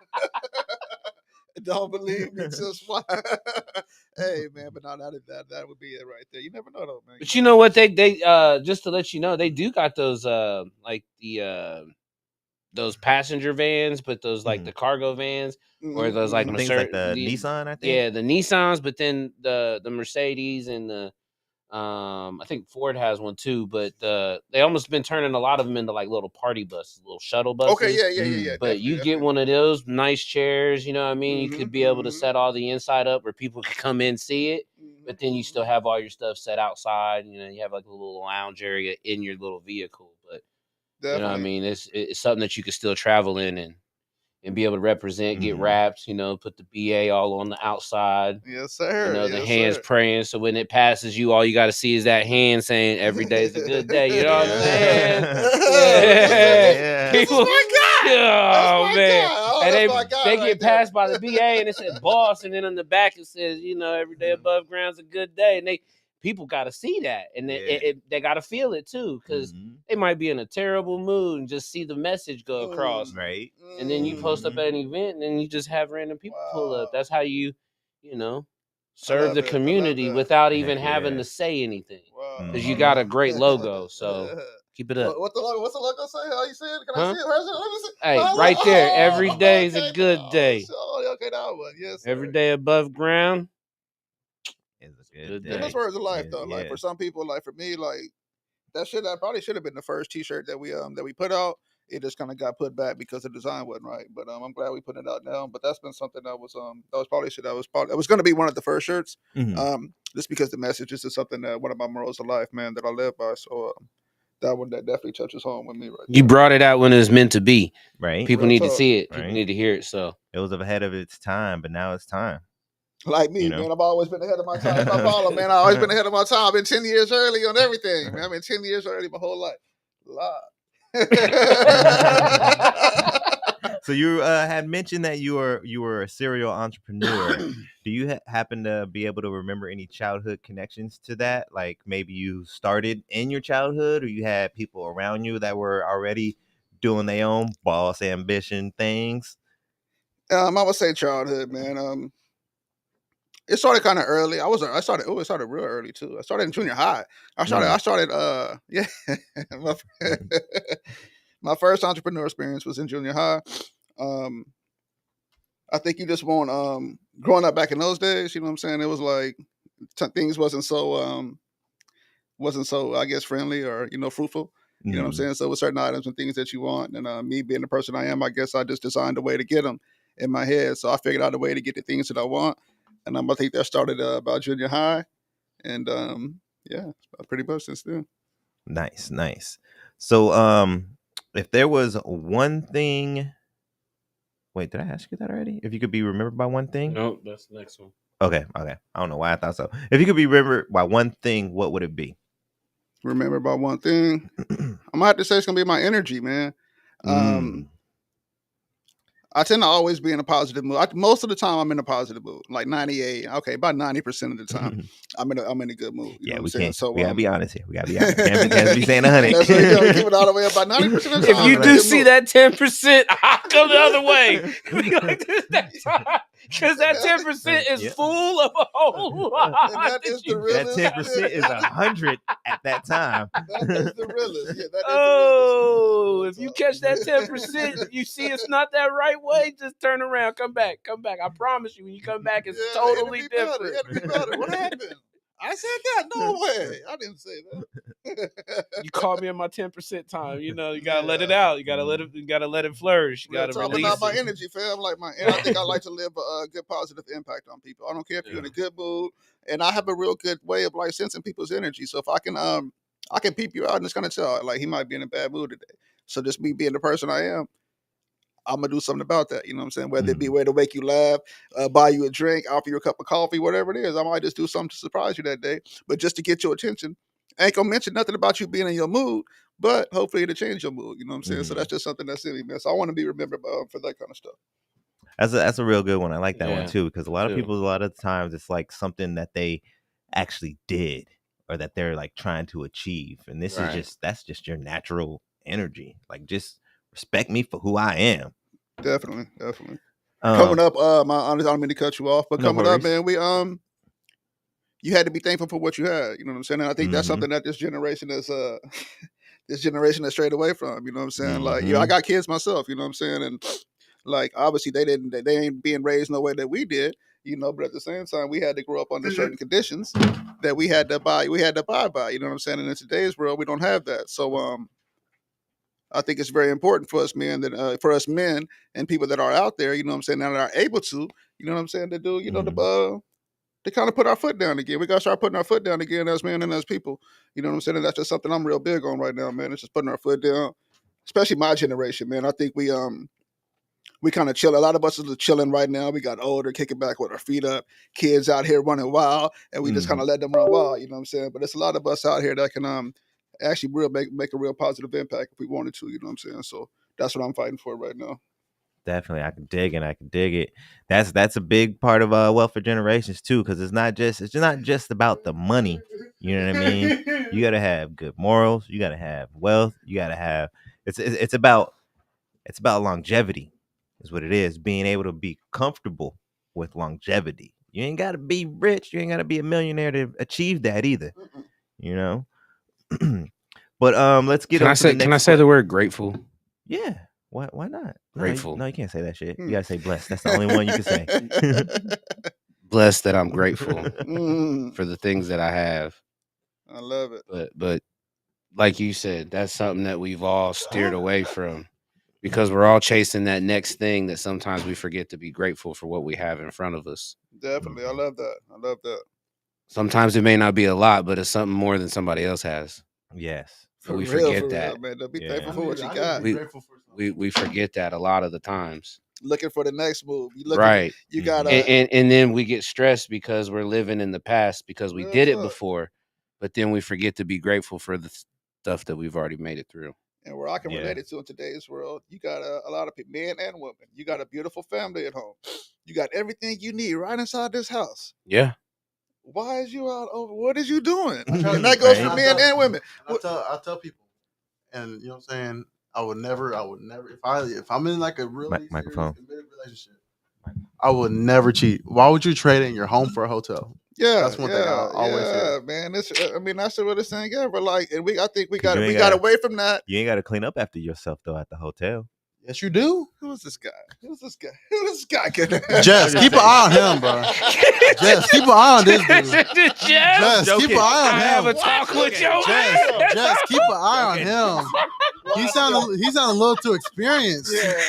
Don't believe me, just why? Hey, man, but no, that would be it right there. You never know, though, man. But you know what? They just to let you know, they do got those like those passenger vans, but those like the cargo vans, or those like things like the Nissan, I think. Yeah, the Nissans, but then the Mercedes and the I think Ford has one too, but they almost been turning a lot of them into like little party buses, little shuttle buses. Okay, yeah. But you get one of those nice chairs, you know what I mean? You could be able to set all the inside up where people could come in, see it, but then you still have all your stuff set outside. You know, you have like a little lounge area in your little vehicle. But you know what I mean? It's something that you could still travel in and be able to represent, get wraps, put the BA all on the outside. Yes, sir. The hands praying. So when it passes you, all you got to see is that hand saying, every day's a good day. You know what I'm saying? Yeah. People, oh, man. And they get passed by the BA and it says boss. And then on the back it says, every day above ground's a good day. And people got to see that. And they got to feel it too. Because they might be in a terrible mood and just see the message go across. Right. And then you post up at an event and then you just have random people pull up. That's how you serve the community without even having to say anything. Because you got a great logo. So keep it up. What's the logo say? How you say it? Can I see it? Let me see. Hey, right there. Every day is a good day. Okay, that one. Yes. Every day above ground is Good And day. those words of life, though. Like for some people, like for me, like that probably should have been the first T-shirt that we put out. It just kind of got put back because the design wasn't right. But I'm glad we put it out now. But that's been something that was probably it was going to be one of the first shirts. Just because the messages is something that one of my morals of life, man, that I live by. So that one that definitely touches home with me right You there. brought it out when it was meant to be. Right. People Real need to talk. see it. People need to hear it. So it was ahead of its time, but now it's time. Like me, man, I've always been ahead of my time. If I follow, man, I've always been ahead of my time. I've been 10 years early on everything, man. I've been 10 years early my whole life. So you had mentioned that you were a serial entrepreneur. Do you happen to be able to remember any childhood connections to that? Like maybe you started in your childhood, or you had people around you that were already doing their own boss ambition things? I would say childhood, man. It started kind of early. It started real early too. I started in junior high. I started yeah. My first entrepreneur experience was in junior high. I think you just want growing up back in those days, you know what I'm saying? It was like things wasn't so I guess friendly or fruitful. You know what I'm saying? So with certain items and things that you want, and me being the person I am, I guess I just designed a way to get them in my head. So I figured out a way to get the things that I want, and I think that started about junior high, and yeah, pretty much since then. Nice. So if there was one thing, wait, did I ask you that already? If you could be remembered by one thing? No, that's the next one. Okay. I don't know why I thought so. If you could be remembered by one thing, what would it be? Remember by one thing, I'm gonna have to say it's gonna be my energy, man. I tend to always be in a positive mood. Most of the time, I'm in a positive mood. Like 98, okay, about 90% of the time, I'm in a good mood. You know what I'm saying? So we gotta be honest here. We gotta be honest. Can't be saying 100. That's what you gotta keep it all the way up. About 90% of the time. If you do see that 10%, I'll go the other way. Because that 10% is full of a whole lot. And that is the realest. That 10% is 100 at that time. That is the realest. Yeah, that is the realest. If you catch that 10%, you see it's not that right way, just turn around, come back. I promise you, when you come back, it's totally different. It'll be better. What happened? I said that? No way. I didn't say that. You caught me in my 10% time. You gotta let it out. You gotta let it flourish. You gotta release it. My energy, fam. I think I like to live a good positive impact on people. I don't care if you're in a good mood, and I have a real good way of sensing people's energy. So if I can peep you out and just kind of tell he might be in a bad mood today. So just me being the person I am, I'm gonna do something about that. You know what I'm saying? Whether it be a way to make you laugh, buy you a drink, offer you a cup of coffee, whatever it is. I might just do something to surprise you that day, but just to get your attention. I ain't gonna mention nothing about you being in your mood, but hopefully it'll change your mood. You know what I'm saying? So that's just something that's silly, man. So I want to be remembered for that kind of stuff. That's a real good one. I like that one too, because a lot of times it's like something that they actually did or that they're like trying to achieve, and this is that's just your natural energy. Like just respect me for who I am. Definitely. Coming up, I don't mean to cut you off, but coming up, man, we you had to be thankful for what you had. You know what I'm saying? And I think that's something that this generation is strayed away from. You know what I'm saying? Like, I got kids myself. You know what I'm saying? And like, obviously, they ain't being raised no way that we did. But at the same time, we had to grow up under certain conditions that we had to abide by. You know what I'm saying? And in today's world, we don't have that. So, I think it's very important for us men and people that are out there, you know what I'm saying, that are able to, you know what I'm saying, to do, to kind of put our foot down again. We got to start putting our foot down again as men and as people. You know what I'm saying? And that's just something I'm real big on right now, man. It's just putting our foot down, especially my generation, man. I think we kind of chill. A lot of us are chilling right now. We got older, kicking back with our feet up, kids out here running wild, and we just kind of let them run wild, you know what I'm saying? But there's a lot of us out here that can actually make a real positive impact if we wanted to, you know what I'm saying? So that's what I'm fighting for right now. Definitely, I can dig it. That's a big part of Wealth for Generations too, because it's not just about the money. You know what I mean? You gotta have good morals. You gotta have wealth. You gotta have it's about longevity, is what it is. Being able to be comfortable with longevity. You ain't gotta be rich. You ain't gotta be a millionaire to achieve that either. You know. But let's get on to the next. Can I say the word grateful? Yeah. Why not? Grateful. No, you can't say that shit. You gotta say blessed. That's the only one you can say. blessed that I'm grateful for the things that I have. I love it. But like you said, that's something that we've all steered away from because we're all chasing that next thing that sometimes we forget to be grateful for what we have in front of us. Definitely. I love that. I love that. Sometimes it may not be a lot, but it's something more than somebody else has. Yes. So we forget that. Real, man. Don't be Yeah. thankful for what you got. We forget that a lot of the times. Looking for the next move. You looking, right. You gotta and then we get stressed because we're living in the past because we did it before, but then we forget to be grateful for the stuff that we've already made it through. And where I can relate it to in today's world, you got a lot of people, men and women. You got a beautiful family at home. You got everything you need right inside this house. Yeah. Why is you out over? What is you doing? And that goes for men and women. I tell people, and you know what I'm saying, I would never, if I'm in like a really serious committed relationship, I would never cheat. Why would you trade in your home for a hotel? Yeah, that's one thing I always hear. Man. That's the realest thing ever. Like, and I think we got away from that. You ain't got to clean up after yourself though at the hotel. Yes, you do. Who's this guy? Who's this guy? Just keep an eye on him, bro. Just keep an eye on this dude. Just keep an eye on him. Have a talk with your Just keep an eye on him. He sounded a little too experienced. Yeah.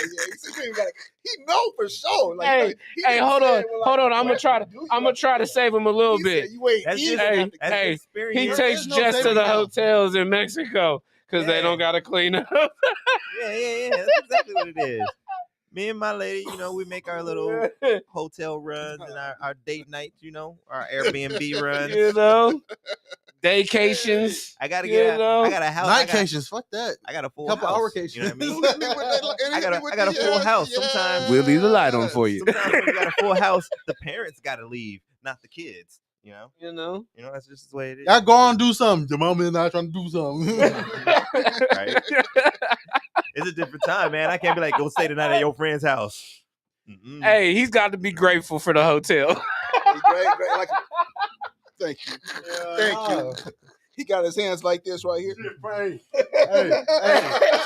He know for sure. Like, hey, hold on. I'm gonna try to save him a little bit. Hey, he takes Jess to the hotels in Mexico because they don't gotta clean up. Yeah. That's exactly what it is. Me and my lady, we make our little hotel runs and our date nights, our Airbnb runs. Vacations. I gotta get out. I got a house. Nightcations, fuck that. I got a full couple house. hour cations. You know what I mean? I got a full house. Sometimes we'll leave the light on for you. Sometimes when you got a full house, the parents gotta leave, not the kids. That's just the way it is. Y'all go on and do something. Your mama and I trying to do something. Right? It's a different time, man. I can't be like, go stay tonight at your friend's house. Mm-mm. Hey, he's got to be grateful for the hotel. Great. Thank you. Thank you. He got his hands like this right here.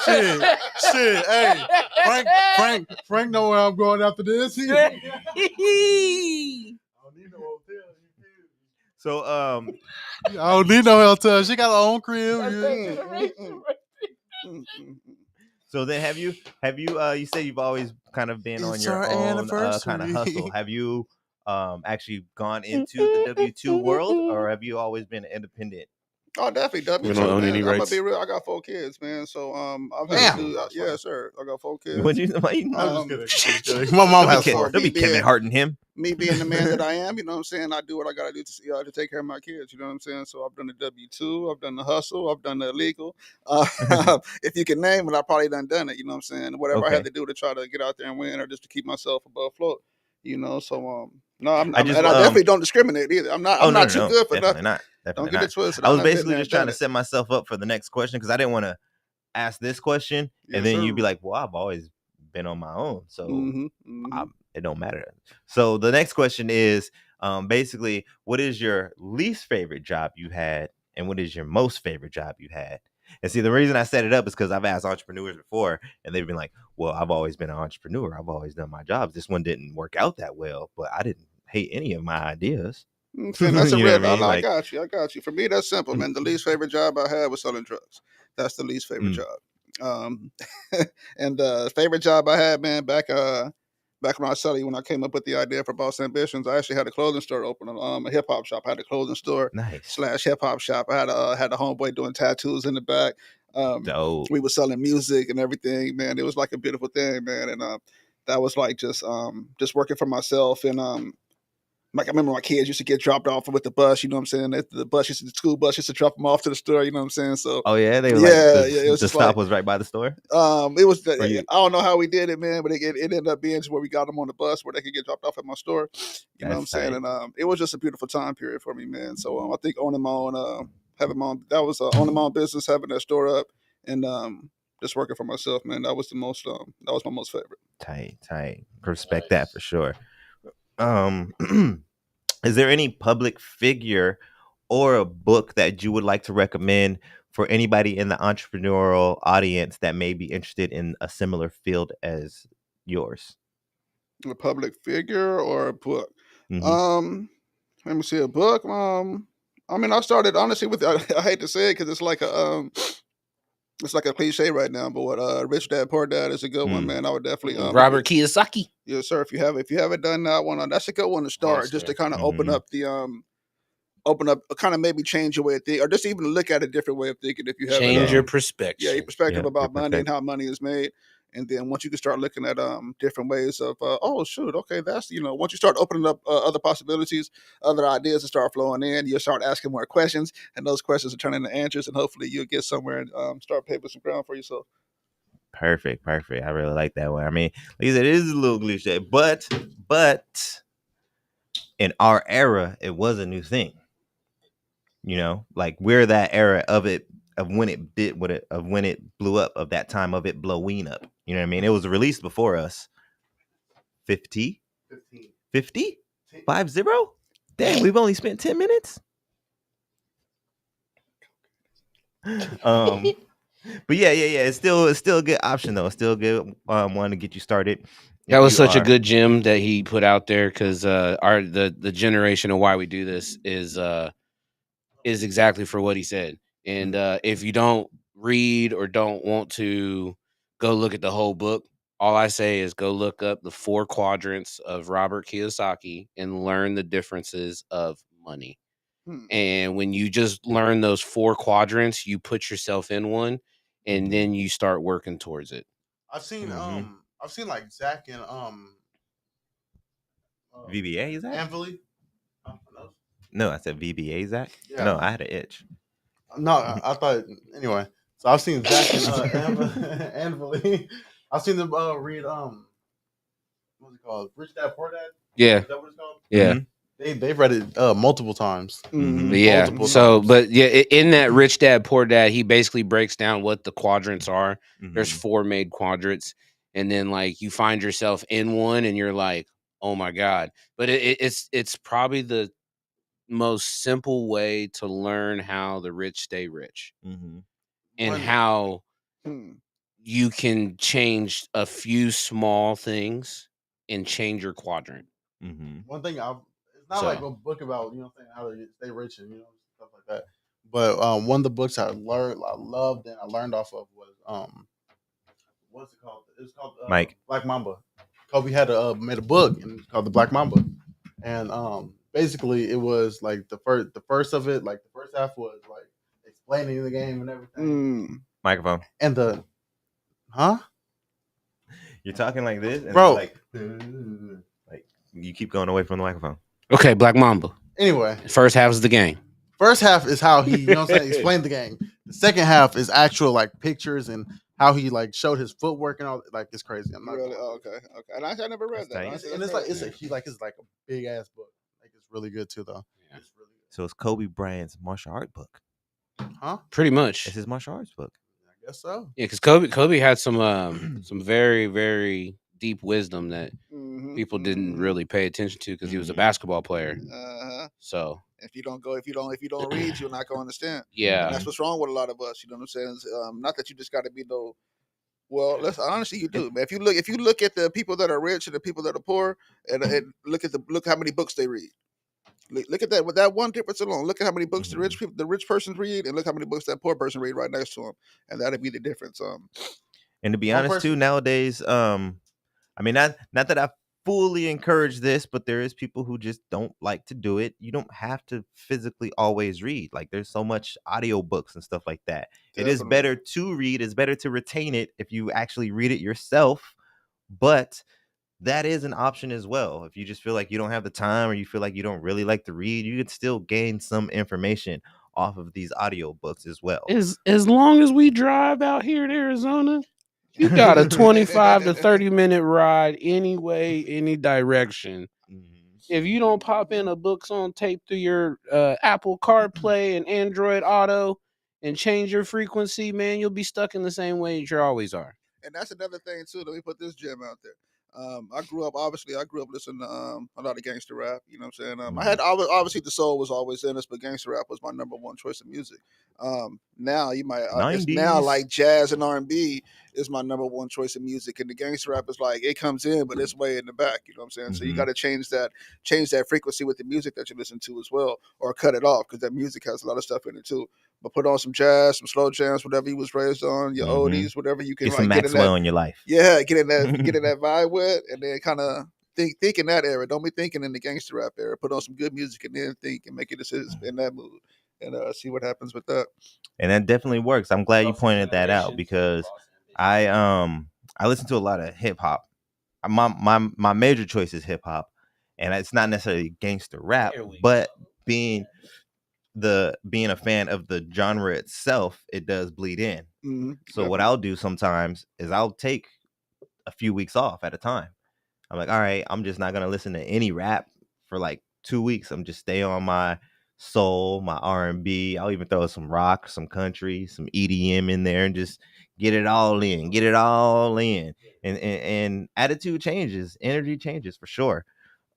Shit. Hey, Frank know where I'm going after this. So I don't need no hotel. She got her own crib. So then have you you say you've always kind of been on your own kind of hustle. Have you actually gone into the W-2 world, or have you always been independent? Oh, definitely W-2. We don't own any rights. I'm gonna be real. I got 4 kids, man. So I've had to do, yes, sir. I got 4 kids. I'm just kidding. My mom has 4. Don't be Kevin Harting him. Me being the man that I am, you know what I'm saying? I do what I gotta do to take care of my kids. You know what I'm saying? So I've done the W-2, I've done the hustle, I've done the illegal. If you can name it, I probably done it. You know what I'm saying? Whatever I had to do to try to get out there and win, or just to keep myself above float. So no, I definitely don't discriminate either. I'm not too good for definitely nothing. not. Don't get it twisted. I was basically just trying to set myself up for the next question because I didn't want to ask this question and then you'd be like, well, I've always been on my own, so it don't matter. So the next question is basically, what is your least favorite job you had, and what is your most favorite job you had? And see, the reason I set it up is because I've asked entrepreneurs before, and they've been like, well, I've always been an entrepreneur. I've always done my jobs. This one didn't work out that well, but I didn't hate any of my ideas. That's a real. I got you. For me, that's simple, man. The least favorite job I had was selling drugs. That's the least favorite job. And the favorite job I had, man, back when I was selling, when I came up with the idea for Boss Ambitionz, I actually had a clothing store open, a hip hop shop. I had a clothing store / hip hop shop. I had a homeboy doing tattoos in the back. Dope. We were selling music and everything, man. It was like a beautiful thing, man. And that was like just working for myself. And like I remember my kids used to get dropped off with the bus, you know what I'm saying? The school bus used to drop them off to the store, you know what I'm saying? So they were the stop was right by the store. It was I don't know how we did it, man, but it ended up being to where we got them on the bus where they could get dropped off at my store. You know what I'm saying? And it was just a beautiful time period for me, man. So I think owning my own owning my own business, having that store up, and just working for myself, man. That was my most favorite. Tight. Respect that for sure. Is there any public figure or a book that you would like to recommend for anybody in the entrepreneurial audience that may be interested in a similar field as yours? A public figure or a book? Let me see a book. I mean, I started honestly with I hate to say it because it's like a cliche right now, but what Rich Dad Poor Dad is a good one, man. I would definitely Robert Kiyosaki. Yes, sir. If you haven't done that one, that's a good one to start, just to kind of open up, kind of maybe change your way of thinking, or just even look at a different way of thinking. If you have change your perspective, your perspective about money and how money is made, and then once you can start looking at different ways of oh shoot, okay, that's once you start opening up other possibilities, other ideas to start flowing in, you'll start asking more questions, and those questions will turn into answers, and hopefully you'll get somewhere and start paving some ground for yourself. Perfect. I really like that one. I mean, like you said, it is a little cliche, but in our era, it was a new thing. Like we're that era of when it blew up, of that time of it blowing up. You know what I mean? It was released before us. 50? 50? 50? Dang, we've only spent 10 minutes. But yeah. It's still a good option though. It's still a good one to get you started. That was such a good gem that he put out there, because the generation of why we do this is exactly for what he said. And if you don't read or don't want to go look at the whole book, all I say is go look up the 4 quadrants of Robert Kiyosaki and learn the differences of money. And when you just learn those 4 quadrants, you put yourself in one, and then you start working towards it. I've seen like Zach and VBA, is that? Anvily. No, I said VBA, Zach. Yeah. No, I had an itch. No, I thought anyway. So I've seen Zach and Anvily. I've seen them read what's it called? Rich Dad Poor Dad? Yeah. Is that what it's called? Yeah. They've read it multiple times. Yeah. Multiple so, times. but yeah, in that Rich Dad Poor Dad, he basically breaks down what the quadrants are. There's 4 made quadrants, and then like you find yourself in one, and you're like, oh my god! But it's probably the most simple way to learn how the rich stay rich, and how you can change a few small things and change your quadrant. One thing it's not like a book about how to stay rich and stuff like that. But one of the books I loved, and I learned off of was what's it called? It's called Mike Black Mamba. Kobe had made a book and it's called the Black Mamba, and basically it was like the first of it, like the first half was like explaining the game and everything. Microphone. And you're talking like this, and bro. Like you keep going away from the microphone. Okay, Black Mamba. Anyway, first half is the game. First half is how he, explained the game. The second half is actual like pictures and how he like showed his footwork and all. Like it's crazy. I'm not really okay. And I never read that. And it's like it's like a big ass book. Like it's really good too, though. Yeah. It's really good. So it's Kobe Bryant's martial art book. Huh? Pretty much. It's his martial arts book. I guess so. Yeah, because Kobe had some very, very deep wisdom that people didn't really pay attention to because he was a basketball player. So if you don't read, you're not gonna understand. Yeah, and that's what's wrong with a lot of us. You know what I'm saying? Not that you just got to be no. Well, honestly, you do, man. If you look at the people that are rich and the people that are poor, and look how many books they read. Look at that. With that one difference alone, look at how many books the rich person read, and look how many books that poor person read right next to him, and that'd be the difference. And to be honest, too, nowadays, I mean, not that I fully encourage this, but there is people who just don't like to do it. You don't have to physically always read. Like there's so much audio books and stuff like that. Definitely. It is better to read. It's better to retain it if you actually read it yourself. But that is an option as well. If you just feel like you don't have the time or you feel like you don't really like to read, you can still gain some information off of these audio books as well. As long as we drive out here in Arizona, you got a 25 to 30 minute ride anyway, any direction. If you don't pop in a books on tape through your Apple CarPlay and Android Auto and change your frequency, man, you'll be stuck in the same way that you always are. And that's another thing too. Let me put this gem out there. I grew up listening to a lot of gangster rap. You know what I'm saying? I had obviously the soul was always in us, but gangster rap was my number one choice of music. Now you might now like jazz and R&B is my number one choice of music. And the gangster rap is like, it comes in, but it's way in the back. You know what I'm saying? So you got to change that frequency with the music that you listen to as well, or cut it off, because that music has a lot of stuff in it too. But put on some jazz, some slow jams, whatever you was raised on, your oldies, whatever you can get some Maxwell in your life. Yeah, get in that vibe with, and then kind of think in that era. Don't be thinking in the gangster rap era. Put on some good music and then think and make your decisions in that mood, and see what happens with that. And that definitely works. I'm glad you pointed that out, because I listen to a lot of hip hop. My major choice is hip hop, and it's not necessarily gangster rap, but being a fan of the genre itself, it does bleed in. So what I'll do sometimes is I'll take a few weeks off at a time. I'm like, all right, I'm just not gonna listen to any rap for like 2 weeks. I'm just stay on my soul, my R&B. I'll even throw some rock, some country, some EDM in there, and just get it all in. And attitude changes, energy changes for sure.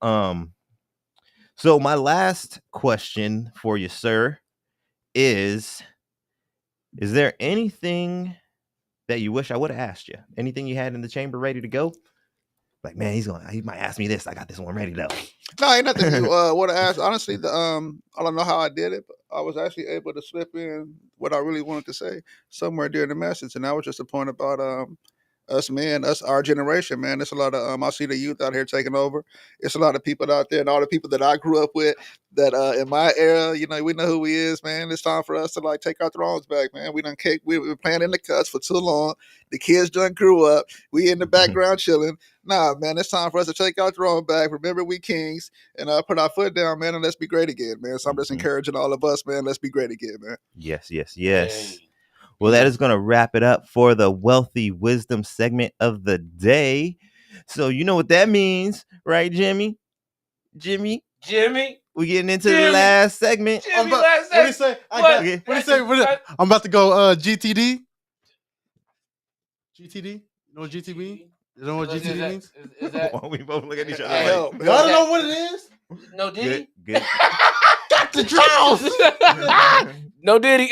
So my last question for you, sir, is there anything that you wish I would have asked you? Anything you had in the chamber ready to go? Like, man, he might ask me this. I got this one ready though. No, ain't nothing you would have asked. Honestly, I don't know how I did it, but I was actually able to slip in what I really wanted to say somewhere during the message, and that was just a point about our generation, man. There's a lot of I see the youth out here taking over. It's a lot of people out there, and all the people that I grew up with that in my era, we know who we is, man. It's time for us to like take our thrones back, man. We been playing in the cuts for too long. The kids done grew up. We in the background chilling. Nah, man, it's time for us to take our throne back. Remember, we kings, and put our foot down, man, and let's be great again, man. So I'm just encouraging all of us, man. Let's be great again, man. Yes. Hey. Well, that is going to wrap it up for the Wealthy Wisdom segment of the day. So you know what that means, right, Jimmy? We getting into the last segment. What do you say? What do you say? I'm about to go GTD. GTD? You know what GTD means? You know what GTD means? Is that we both look at each other. Y'all don't know what it is? No Diddy? Good. Got the draws! No Diddy.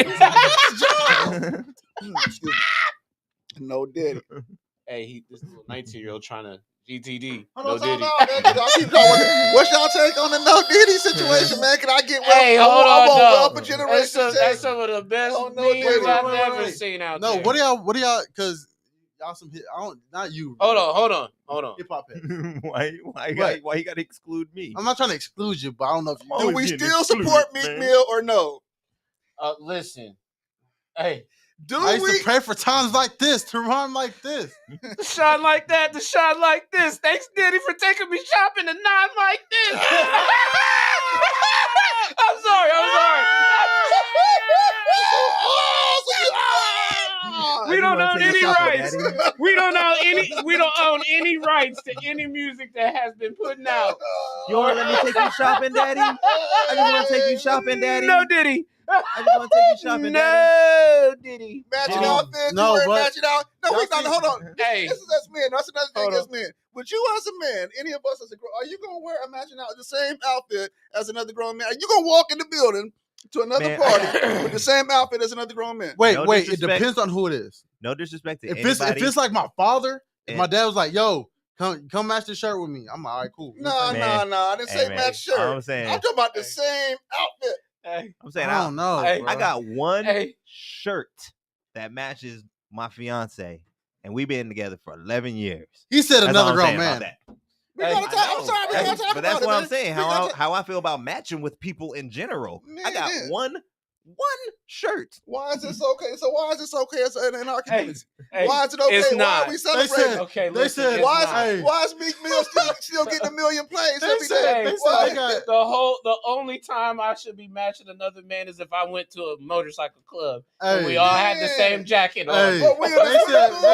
No Diddy. Hey, this little 19-year-old trying to GTD. Hold No Diddy. What's y'all take on the No Diddy situation, man? Can I get well? Hey, hold on, for generations? That's some of the best memes I've ever seen out there. No, what do y'all? Because y'all some hit. I don't. Not you. Hold on. Hip hop heads. Why you gotta exclude me? I'm not trying to exclude you, but I don't know if you. Do we still support Meek Mill or no? Listen. Hey. I used to pray for times like this, to rhyme like this. To shine like that, to shine like this. Thanks, Diddy, for taking me shopping to not like this. I'm sorry. We don't own any rights. We don't own any rights to any music that has been put out. You want to let me take you shopping, Daddy? I just want to take you shopping, Daddy. No, Diddy. I just want to take you shopping, No, Diddy. Matching outfits. No, but matching out. No, wait, hold on. Hey, this is us men. That's another thing as men. Would you, as a man, any of us as a girl, are you gonna wear a matching out the same outfit as another grown man? Are you gonna walk in the building to another party with the same outfit as another grown man? Wait. It depends on who it is. No disrespect to anybody. If it's like my father, if my dad was like, "Yo, come match the shirt with me," I'm like, "All right, cool." No. I didn't say match shirt. I'm talking about the same outfit. I'm saying I don't know. I got one shirt that matches my fiance, and we've been together for 11 years. He said another grown man. I'm sorry, but that's what I'm saying. How I feel about matching with people in general. I got one shirt. Why is this okay? So why is this okay in our community? Why is it okay? It's not. Why are we celebrating? They said why is Meek Mill still getting a million plays every day? The only time I should be matching another man is if I went to a motorcycle club and we all had the same jacket on. They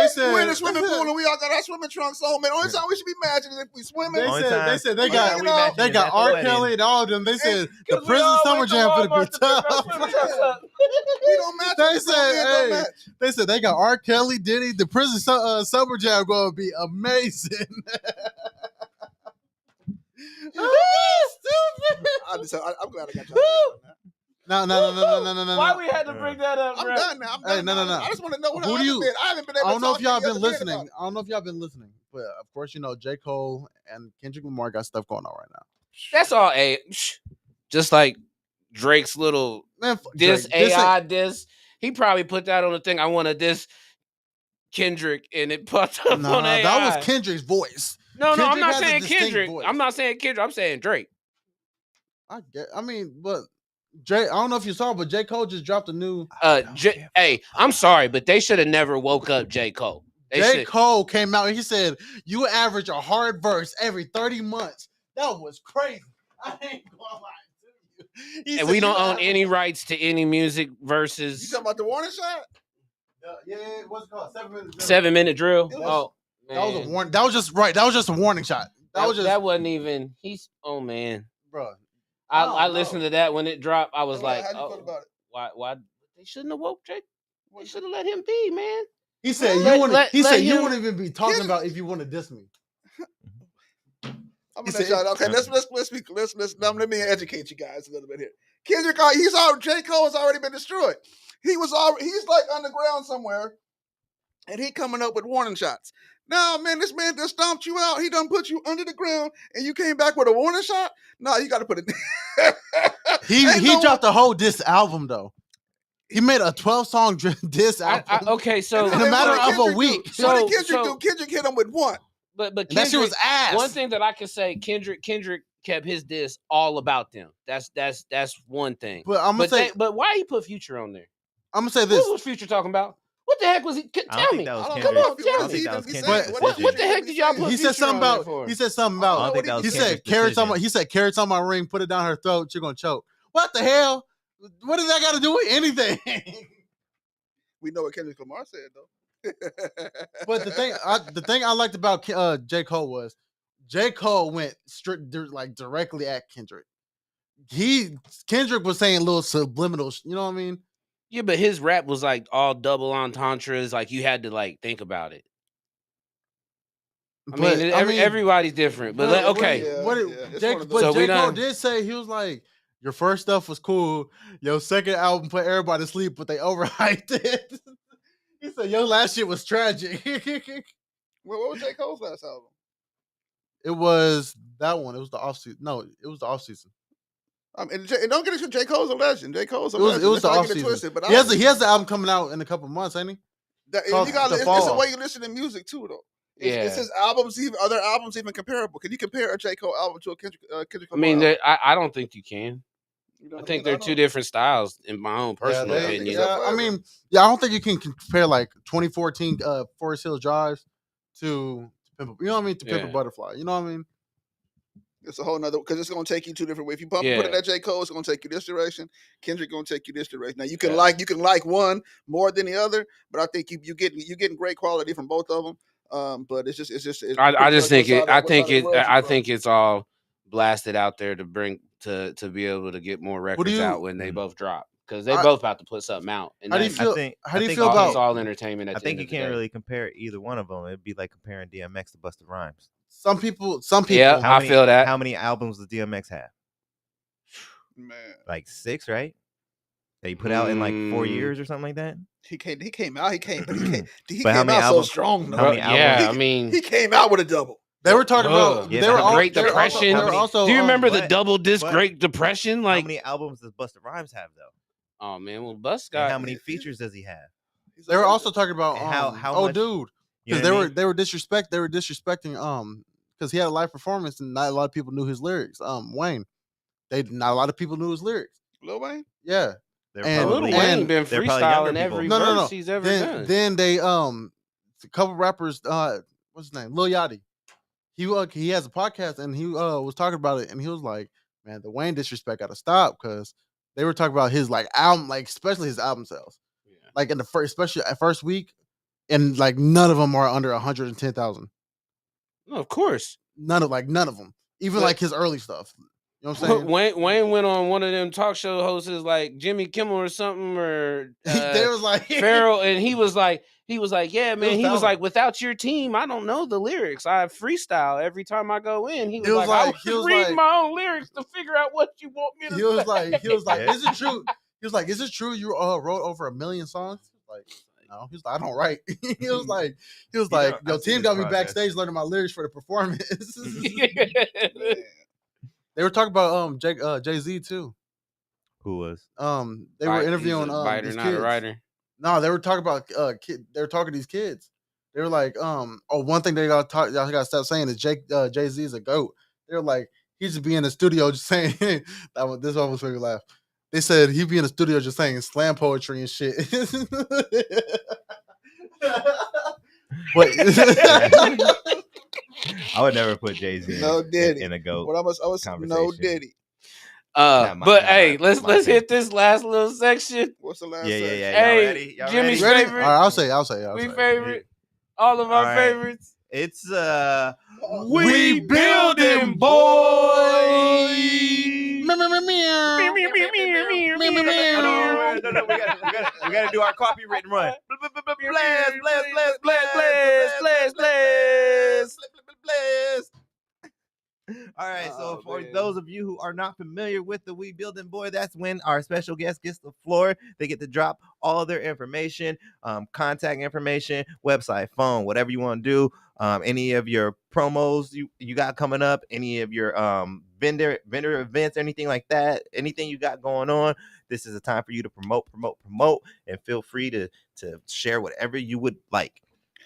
said we're in the swimming pool and we all got our swimming trunks on. Man, only time we should be matching is if we swimming. They said they got R. Kelly and all of them. They said the prison summer jam for the be tough. We don't match. They said they got R. Kelly, Diddy, the prison summer jam going to be amazing. I'm glad I got you on that. No. Why we had to bring that up, I'm bro? done now. I'm done. Hey, no. I just want to know what Who do you? I haven't been able I don't to know talk if y'all to any been other man listening. about it. I don't know if y'all been listening, but of course, J. Cole and Kendrick Lamar got stuff going on right now. That's all. Just like Drake's little Man, diss Drake, AI diss. He probably put that on the thing. I want to diss Kendrick, and it popped up on AI. That was Kendrick's voice. No, I'm Kendrick not has a saying distinct Kendrick. voice. I'm not saying Kendrick. I'm saying Drake. I mean, but Drake. I don't know if you saw, but J. Cole just dropped a new. Hey, I'm sorry, but they should have never woke up J. Cole. J. Cole came out and he said, "You average a hard verse every 30 months." That was crazy. I ain't gonna lie to you. He And said, we don't "You own average-" any rights to any music You versus talking about the warning shot? Yeah, what's it called? 7 minutes. 7-minute drill. That Oh, that was a man. warning. That was just right. That was just a warning shot. That wasn't even. Oh man, bro. I listened to that when it dropped. I was like, how you feel about it? why they shouldn't have woke Jake? They should have let him be, man. He said Let- you want. let- He let said you him- wouldn't even be talking about if you want to diss me. I'm He gonna said- let y'all. Okay, let me educate you guys a little bit here. Kendrick, J. Cole has already been destroyed. He's like underground somewhere, and he coming up with warning shots. Now, man, this man just stomped you out. He done put you under the ground, and you came back with a warning shot. No, you got to put it. He dropped the whole diss album though. He made a 12-song diss album. Okay, so in a matter of a week. What did Kendrick do? Kendrick hit him with one. But And that shit was ass. One thing that I can say, Kendrick kept his diss all about them. That's one thing. But I'm gonna say, but why he put Future on there? I'm gonna say this. What was Future talking about? What the heck was he? Tell me. That was Come on, tell me. What the heck did y'all put? He said something about. He said something about. I don't think that was he said Kendrick's carrots on decision. my. He said carrots on my ring. Put it down her throat. You're gonna choke. What the hell? What does that got to do with anything? We know what Kendrick Lamar said though. But the thing I liked about J. Cole was J. Cole went directly at Kendrick. Kendrick was saying little subliminal, you know what I mean? Yeah, but his rap was like all double entendres. Like you had to like think about it. I mean, everybody's different, but okay. J. Cole did say he was like, your first stuff was cool. Your second album put everybody to sleep, but they overhyped it. He said your last shit was tragic. What was J. Cole's last album? It was that one. It was the off season. No, it was the off season. And don't get it. J. Cole's a legend. J. Cole's a legend. It was the off season. Twisted, but he has the album coming out in a couple months, ain't he? It's the way you listen to music too, though. Is his albums even other albums even comparable? Can you compare a J. Cole album to a Kendrick Lamar album? I don't think you can. I think they're two different styles, in my own personal opinion. I don't think you can compare like 2014 Forest Hills Drives to Pimp, you know what I mean? To Pimp a Butterfly, you know what I mean? It's a whole nother, because it's going to take you two different ways. If you put it at J. Cole, it's going to take you this direction. Kendrick going to take you this direction. Now you can like one more than the other, but I think you're getting great quality from both of them. But it's just. I think it's all blasted out there to bring to be able to get more records out when they both drop, because they both about to put something out. And how do you feel? How do you feel about all entertainment? I think you can't really compare either one of them. It'd be like comparing DMX to Busta Rhymes. Some people. Yeah, I feel that. How many albums does DMX have? Man, like 6, right? That he put out in like 4 years or something like that. He came out so strong. How many albums? He came out with a double. They were talking about they were Great Depression. Do you remember the double disc Great Depression? Like, how many albums does Busta Rhymes have though? Oh man, well Busta got how many features does he have? They were also talking about how much, dude, because they were disrespecting because he had a live performance and not a lot of people knew his lyrics. Wayne, not a lot of people knew his lyrics. Lil Wayne, yeah, Lil Wayne been freestyling every verse he's ever done. Then they a couple rappers, what's his name, Lil Yachty. He has a podcast and he was talking about it and he was like, man, the Wayne disrespect got to stop, because they were talking about his like album, like especially his album sales, like in the first week, and like none of them are under 110,000. No, of course, none of them, even like his early stuff. You know what I'm saying? Wayne went on one of them talk show hosts like Jimmy Kimmel or something, or they was like Farrell, and he was like, He was like, yeah, man. He was like, without your team, I don't know the lyrics. I freestyle every time I go in. He was like, I was reading my own lyrics to figure out what you want me to say. He was like, is it true? He was like, is it true you wrote over 1 million songs? Like, no. He was like, I don't write. He was like, your team got me backstage learning my lyrics for the performance. They were talking about Jay-Z too. Who was? They were interviewing these kids. Writer. No, they were talking about they were talking to these kids. They were like, one thing they y'all gotta stop saying is Jay-Z is a GOAT. They were like, he just be in the studio just saying this one was making me laugh. They said he'd be in the studio just saying slam poetry and shit. But I would never put Jay-Z in a GOAT. What I was no Diddy. But hey, let's hit this last little section. What's the last section? Yeah. Hey, Jimmy's favorite. All right, I'll say. We favorite. All of our favorites. It's We building, boy. No, we gotta do our copywritten run. Blast. All right, so for those of you who are not familiar with the We Building Boy, that's when our special guest gets the floor. They get to drop all their information, contact information, website, phone, whatever you want to do. Any of your promos you got coming up, any of your vendor events, anything like that, anything you got going on. This is a time for you to promote, and feel free to share whatever you would like.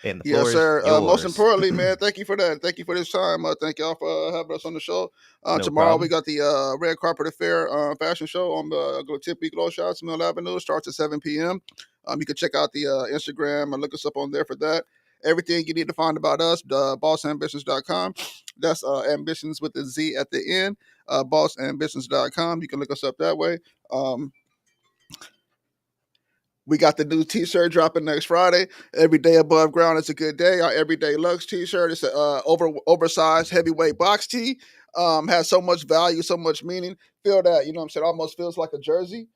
And the yes, sir. Most importantly, man, thank you for that. Thank you for this time. Thank y'all for having us on the show. Tomorrow we got the Red Carpet Affair fashion show on the Tippy Glow Shots, Mill Avenue. Starts at 7 p.m. You can check out the Instagram and look us up on there for that. Everything you need to find about us, bossambitionz.com. That's Ambitionz with the Z at the end. Bossambitionz.com. You can look us up that way. We got the new t-shirt dropping next Friday. Every day above ground is a good day. Our Everyday Lux t-shirt. It's a oversized heavyweight box tee. Has so much value, so much meaning. Feel that, you know what I'm saying? Almost feels like a jersey.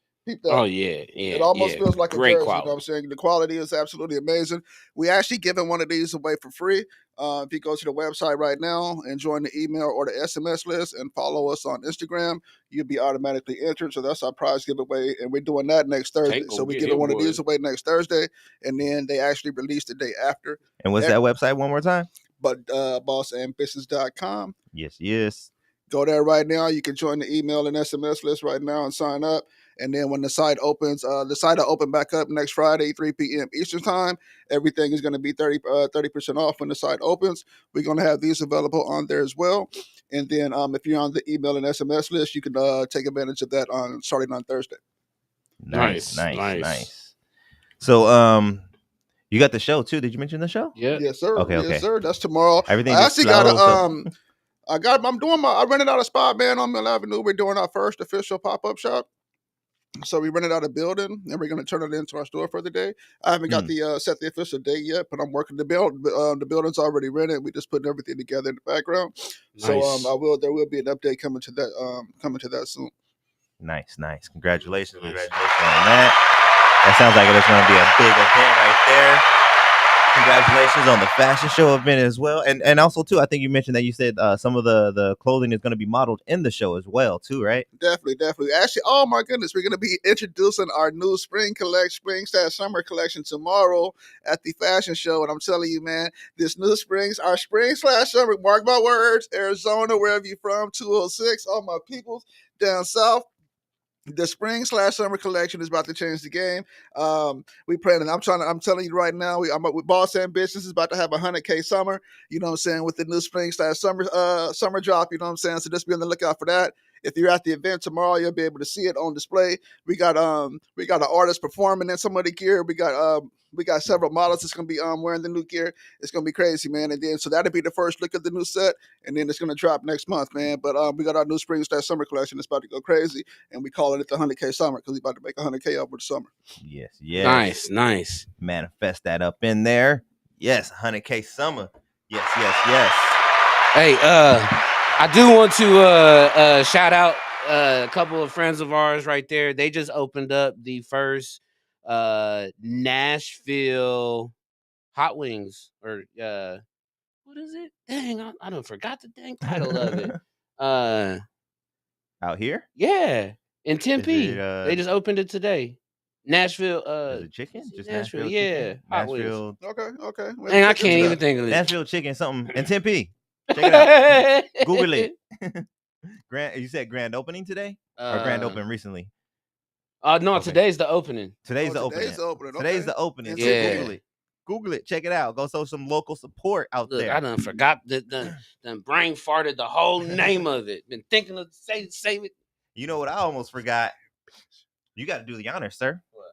Oh, yeah. It almost feels like great a jersey, quality. You know what I'm saying? The quality is absolutely amazing. We actually giving one of these away for free. If you go to the website right now and join the email or the SMS list and follow us on Instagram, you'll be automatically entered. So that's our prize giveaway. And we're doing that next Thursday. So we're giving one of these away next Thursday. And then they actually release the day after. And what's that website one more time? But bossambitionz.com. Yes. Go there right now. You can join the email and SMS list right now and sign up. And then when the site opens, the site will open back up next Friday, 3 p.m. Eastern time. Everything is going to be 30% off when the site opens. We're going to have these available on there as well. And then if you're on the email and SMS list, you can take advantage of that starting on Thursday. Nice. So you got the show too. Did you mention the show? Yeah. Yes, sir. Okay. Yes, sir. That's tomorrow. Everything. I actually got I rented out a spot, man, on Mill Avenue. We're doing our first official pop-up shop. So we rented out a building, and we're going to turn it into our store for the day. I haven't got the set the official date yet, but I'm working the build. The building's already rented. We're just putting everything together in the background. Nice. So there will be an update coming to that soon. Nice. Congratulations on that. That sounds like it's going to be a big event right there. Congratulations on the fashion show event as well. And also, too, I think you mentioned that you said some of the clothing is going to be modeled in the show as well, too, right? Definitely. Actually, oh, my goodness, we're going to be introducing our new spring/summer collection tomorrow at the fashion show. And I'm telling you, man, this new our spring/summer, mark my words, Arizona, wherever you're from, 206, all my peoples down south. The spring/summer collection is about to change the game. We planning. I'm telling you right now. I'm with Boss Ambitionz is about to have 100K summer. You know what I'm saying, with the new spring/summer drop. You know what I'm saying. So just be on the lookout for that. If you're at the event tomorrow, you'll be able to see it on display. We got an artist performing in some of the gear. We got several models that's gonna be wearing the new gear. It's gonna be crazy, man. And then so that'll be the first look at the new set, and then it's gonna drop next month, man. But we got our new spring/summer collection. It's about to go crazy, and we calling it the 100K summer because we about to make 100K over the summer. Yes. Nice. Manifest that up in there. Yes, 100K summer. Yes. Hey, I do want to shout out a couple of friends of ours right there. They just opened up the first Nashville Hot Wings or what is it? Dang, I don't forgot the dang title of it. Out here? Yeah, in Is Tempe. it They just opened it today. Nashville. is it chicken? is it Just Nashville. Nashville Yeah, chicken? Hot Wings. Nashville Okay. We have Dang, to I check can't into even that. think of it. Nashville chicken something in Tempe. Check it out. Google it. You said grand opening today or grand open recently? No, Okay. today's the opening. Today's the opening. Today's the opening. Today's Okay. the opening. So Yeah. Google it. Google it. Check it out. Go show some local support out Look, there. I done forgot done brain farted the whole name of it. Been thinking of save it. You know what I almost forgot? You got to do the honor, sir. What?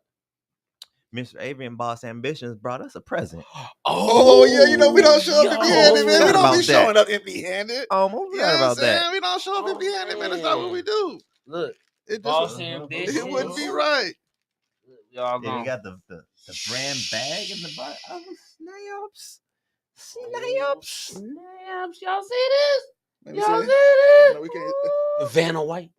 Mr. Avery and Boss Ambitions brought us a present. Oh yeah, you know we don't show up yo, empty-handed, man. We forgot don't about be that. showing up empty-handed. Almost You forgot know what I'm about that. saying? We don't show up Oh, empty-handed, man. That's not what we do. Look, It Boss just Ambitions. it wouldn't be right. Y'all Yeah, we gone. got the brand bag in the bottom. Oh, snaps. Snaps. Snaps. Y'all see this? Let me Y'all see. see this? No, we can't. Vanna White.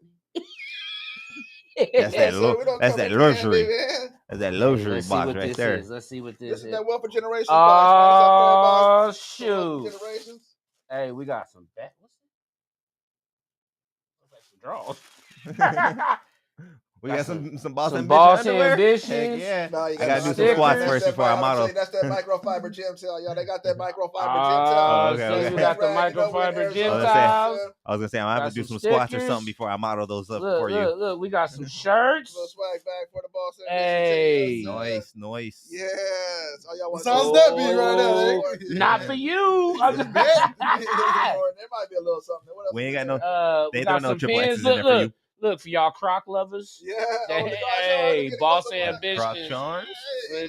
That's that So we don't that's come that empty-handed, luxury. man. That's that Hey, luxury let's see box what right this there. is. Let's see what This this is is. that Wealth of Generations box, man. It's that prayer box. Oh, for Wealth of shoot. Generations. Hey, we got some bet. What's this? Looks like some draws. We Got got some Boss some Ambition Boss underwear. Ambitions. Heck yeah. No, you I gotta do some stickers. squats first before I model. That's that microfiber gym tail, y'all. They got that microfiber gym Oh, tail. okay, so okay. we got the Rag, you know, we're in microfiber gym Arizona, tiles. I was gonna say I'm gonna have Got to do some some squats or stickers. something before I model those up for you. Look, we got some shirts. Little swag bag for the boss. Hey. Nice. Yes. Oh, y'all want What size that be right there? Not for you. There might be a little something. What else We ain't got no. We They got don't know some triple pins. X's in there for you. Look for y'all croc lovers. Yeah. Hey, Boss Ambitions. Croc charms.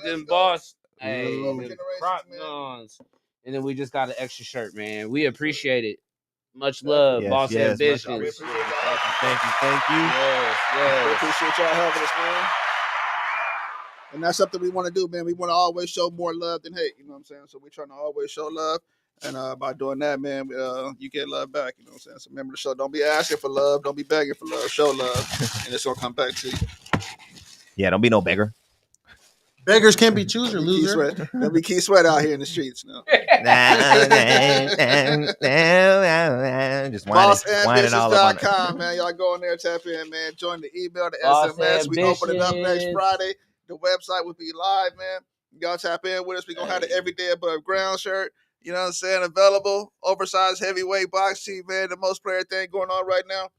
Then Boss. Hey, Ooh. them croc guns. And then we just got an extra shirt, man. We appreciate it. Much love, Boss Much Ambitions. appreciated. Thank you. Yes. We appreciate y'all helping us, man. And that's something we want to do, man. We want to always show more love than hate. You know what I'm saying? So we're trying to always show love. And by doing that, man, you get love back. You know what I'm saying? So remember the show. Don't be asking for love. Don't be begging for love. Show love. And it's going to come back to you. Yeah, don't be no beggar. Beggars can't be chooser, loser. Don't be Keith Sweat out here in the streets now. Just whining all up on it. BossAmbitions.com, man. Y'all go in there, tap in, man. Join the email, the Boss SMS. We open it up next Ambitions. Friday. The website will be live, man. Y'all tap in with us. We're going to have the Everyday Above Ground shirt. You know what I'm saying? Available. Oversized heavyweight box tee, man. The most player thing going on right now.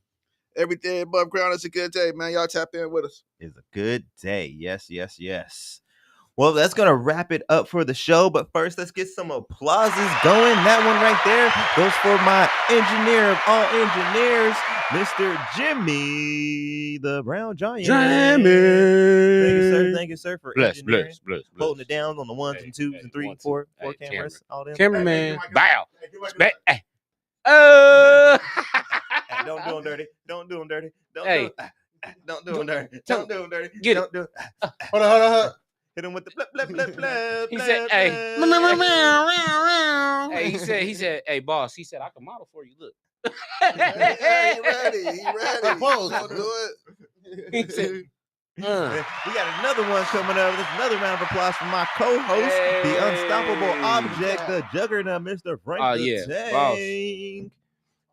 Every day above ground is a good day, man. Y'all tap in with us. It's a good day. Yes. Well, that's going to wrap it up for the show. But first, let's get some applauses going. That one right there goes for my engineer of all engineers, Mr. Jimmy, the Brown Giant. Jimmy. Thank you, sir, for Bless. holding it down on the ones and twos and three, 1, 2. four Hey, cameras. All them. Cameraman. Bow. Hey. Hey, don't do them dirty. Don't do them dirty. Don't do them dirty. Don't do them dirty. Get Don't do. Hold on. Hit him with the blip, blip, blip, blip. He said, "Hey." Hey, he said, "Hey, boss." He said, "I can model for you. Look." Hey, he ready. Pose. Don't do it. He said, We got another one coming up. This is another round of applause for my co-host, the unstoppable object, the juggernaut, Mr. Frank the Tank.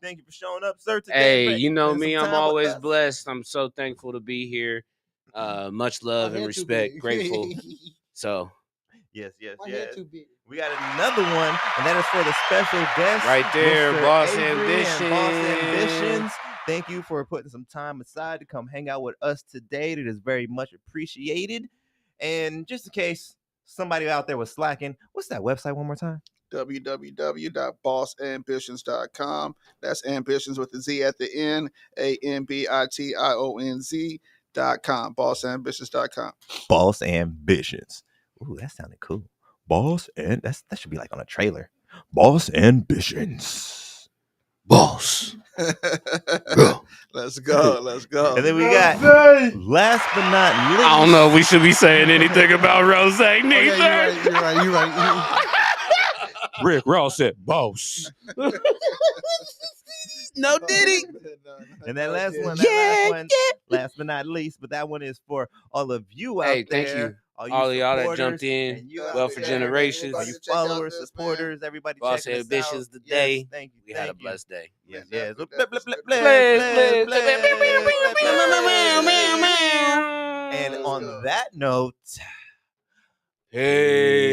Thank you for showing up, sir. Today, Hey, Frank. you know Spend me. some I'm time with always us. blessed. I'm so thankful to be here. Much love and respect. Grateful. So Yes. My head too big. We got another one, and that is for the special guest, right there, Mr. Boss Avery and Boss Ambitions. Ambitions. Thank you for putting some time aside to come hang out with us today. It is very much appreciated. And just in case somebody out there was slacking, what's that website one more time? www.bossambitions.com. That's ambitions with a Z at the end. AMBITIONZ.com. Bossambitions.com. Boss Ambitions. Ooh, that sounded cool. Boss and that should be like on a trailer. Boss Ambitions. Boss. Let's go. And then we got last but not least. I don't know if we should be saying anything about Rose neither. You're right. Rick Ross said, "Boss." No Diddy. And that last one, last but not least, but that one is for all of you out Hey, there. thank you. all of y'all that jumped in. and you Well, for generations. all you followers, supporters, everybody Boss checking us out. Ambitionz today. Yes, thank you. We had a blessed day. Yes, Man, yes. definitely. And on that note, Hey.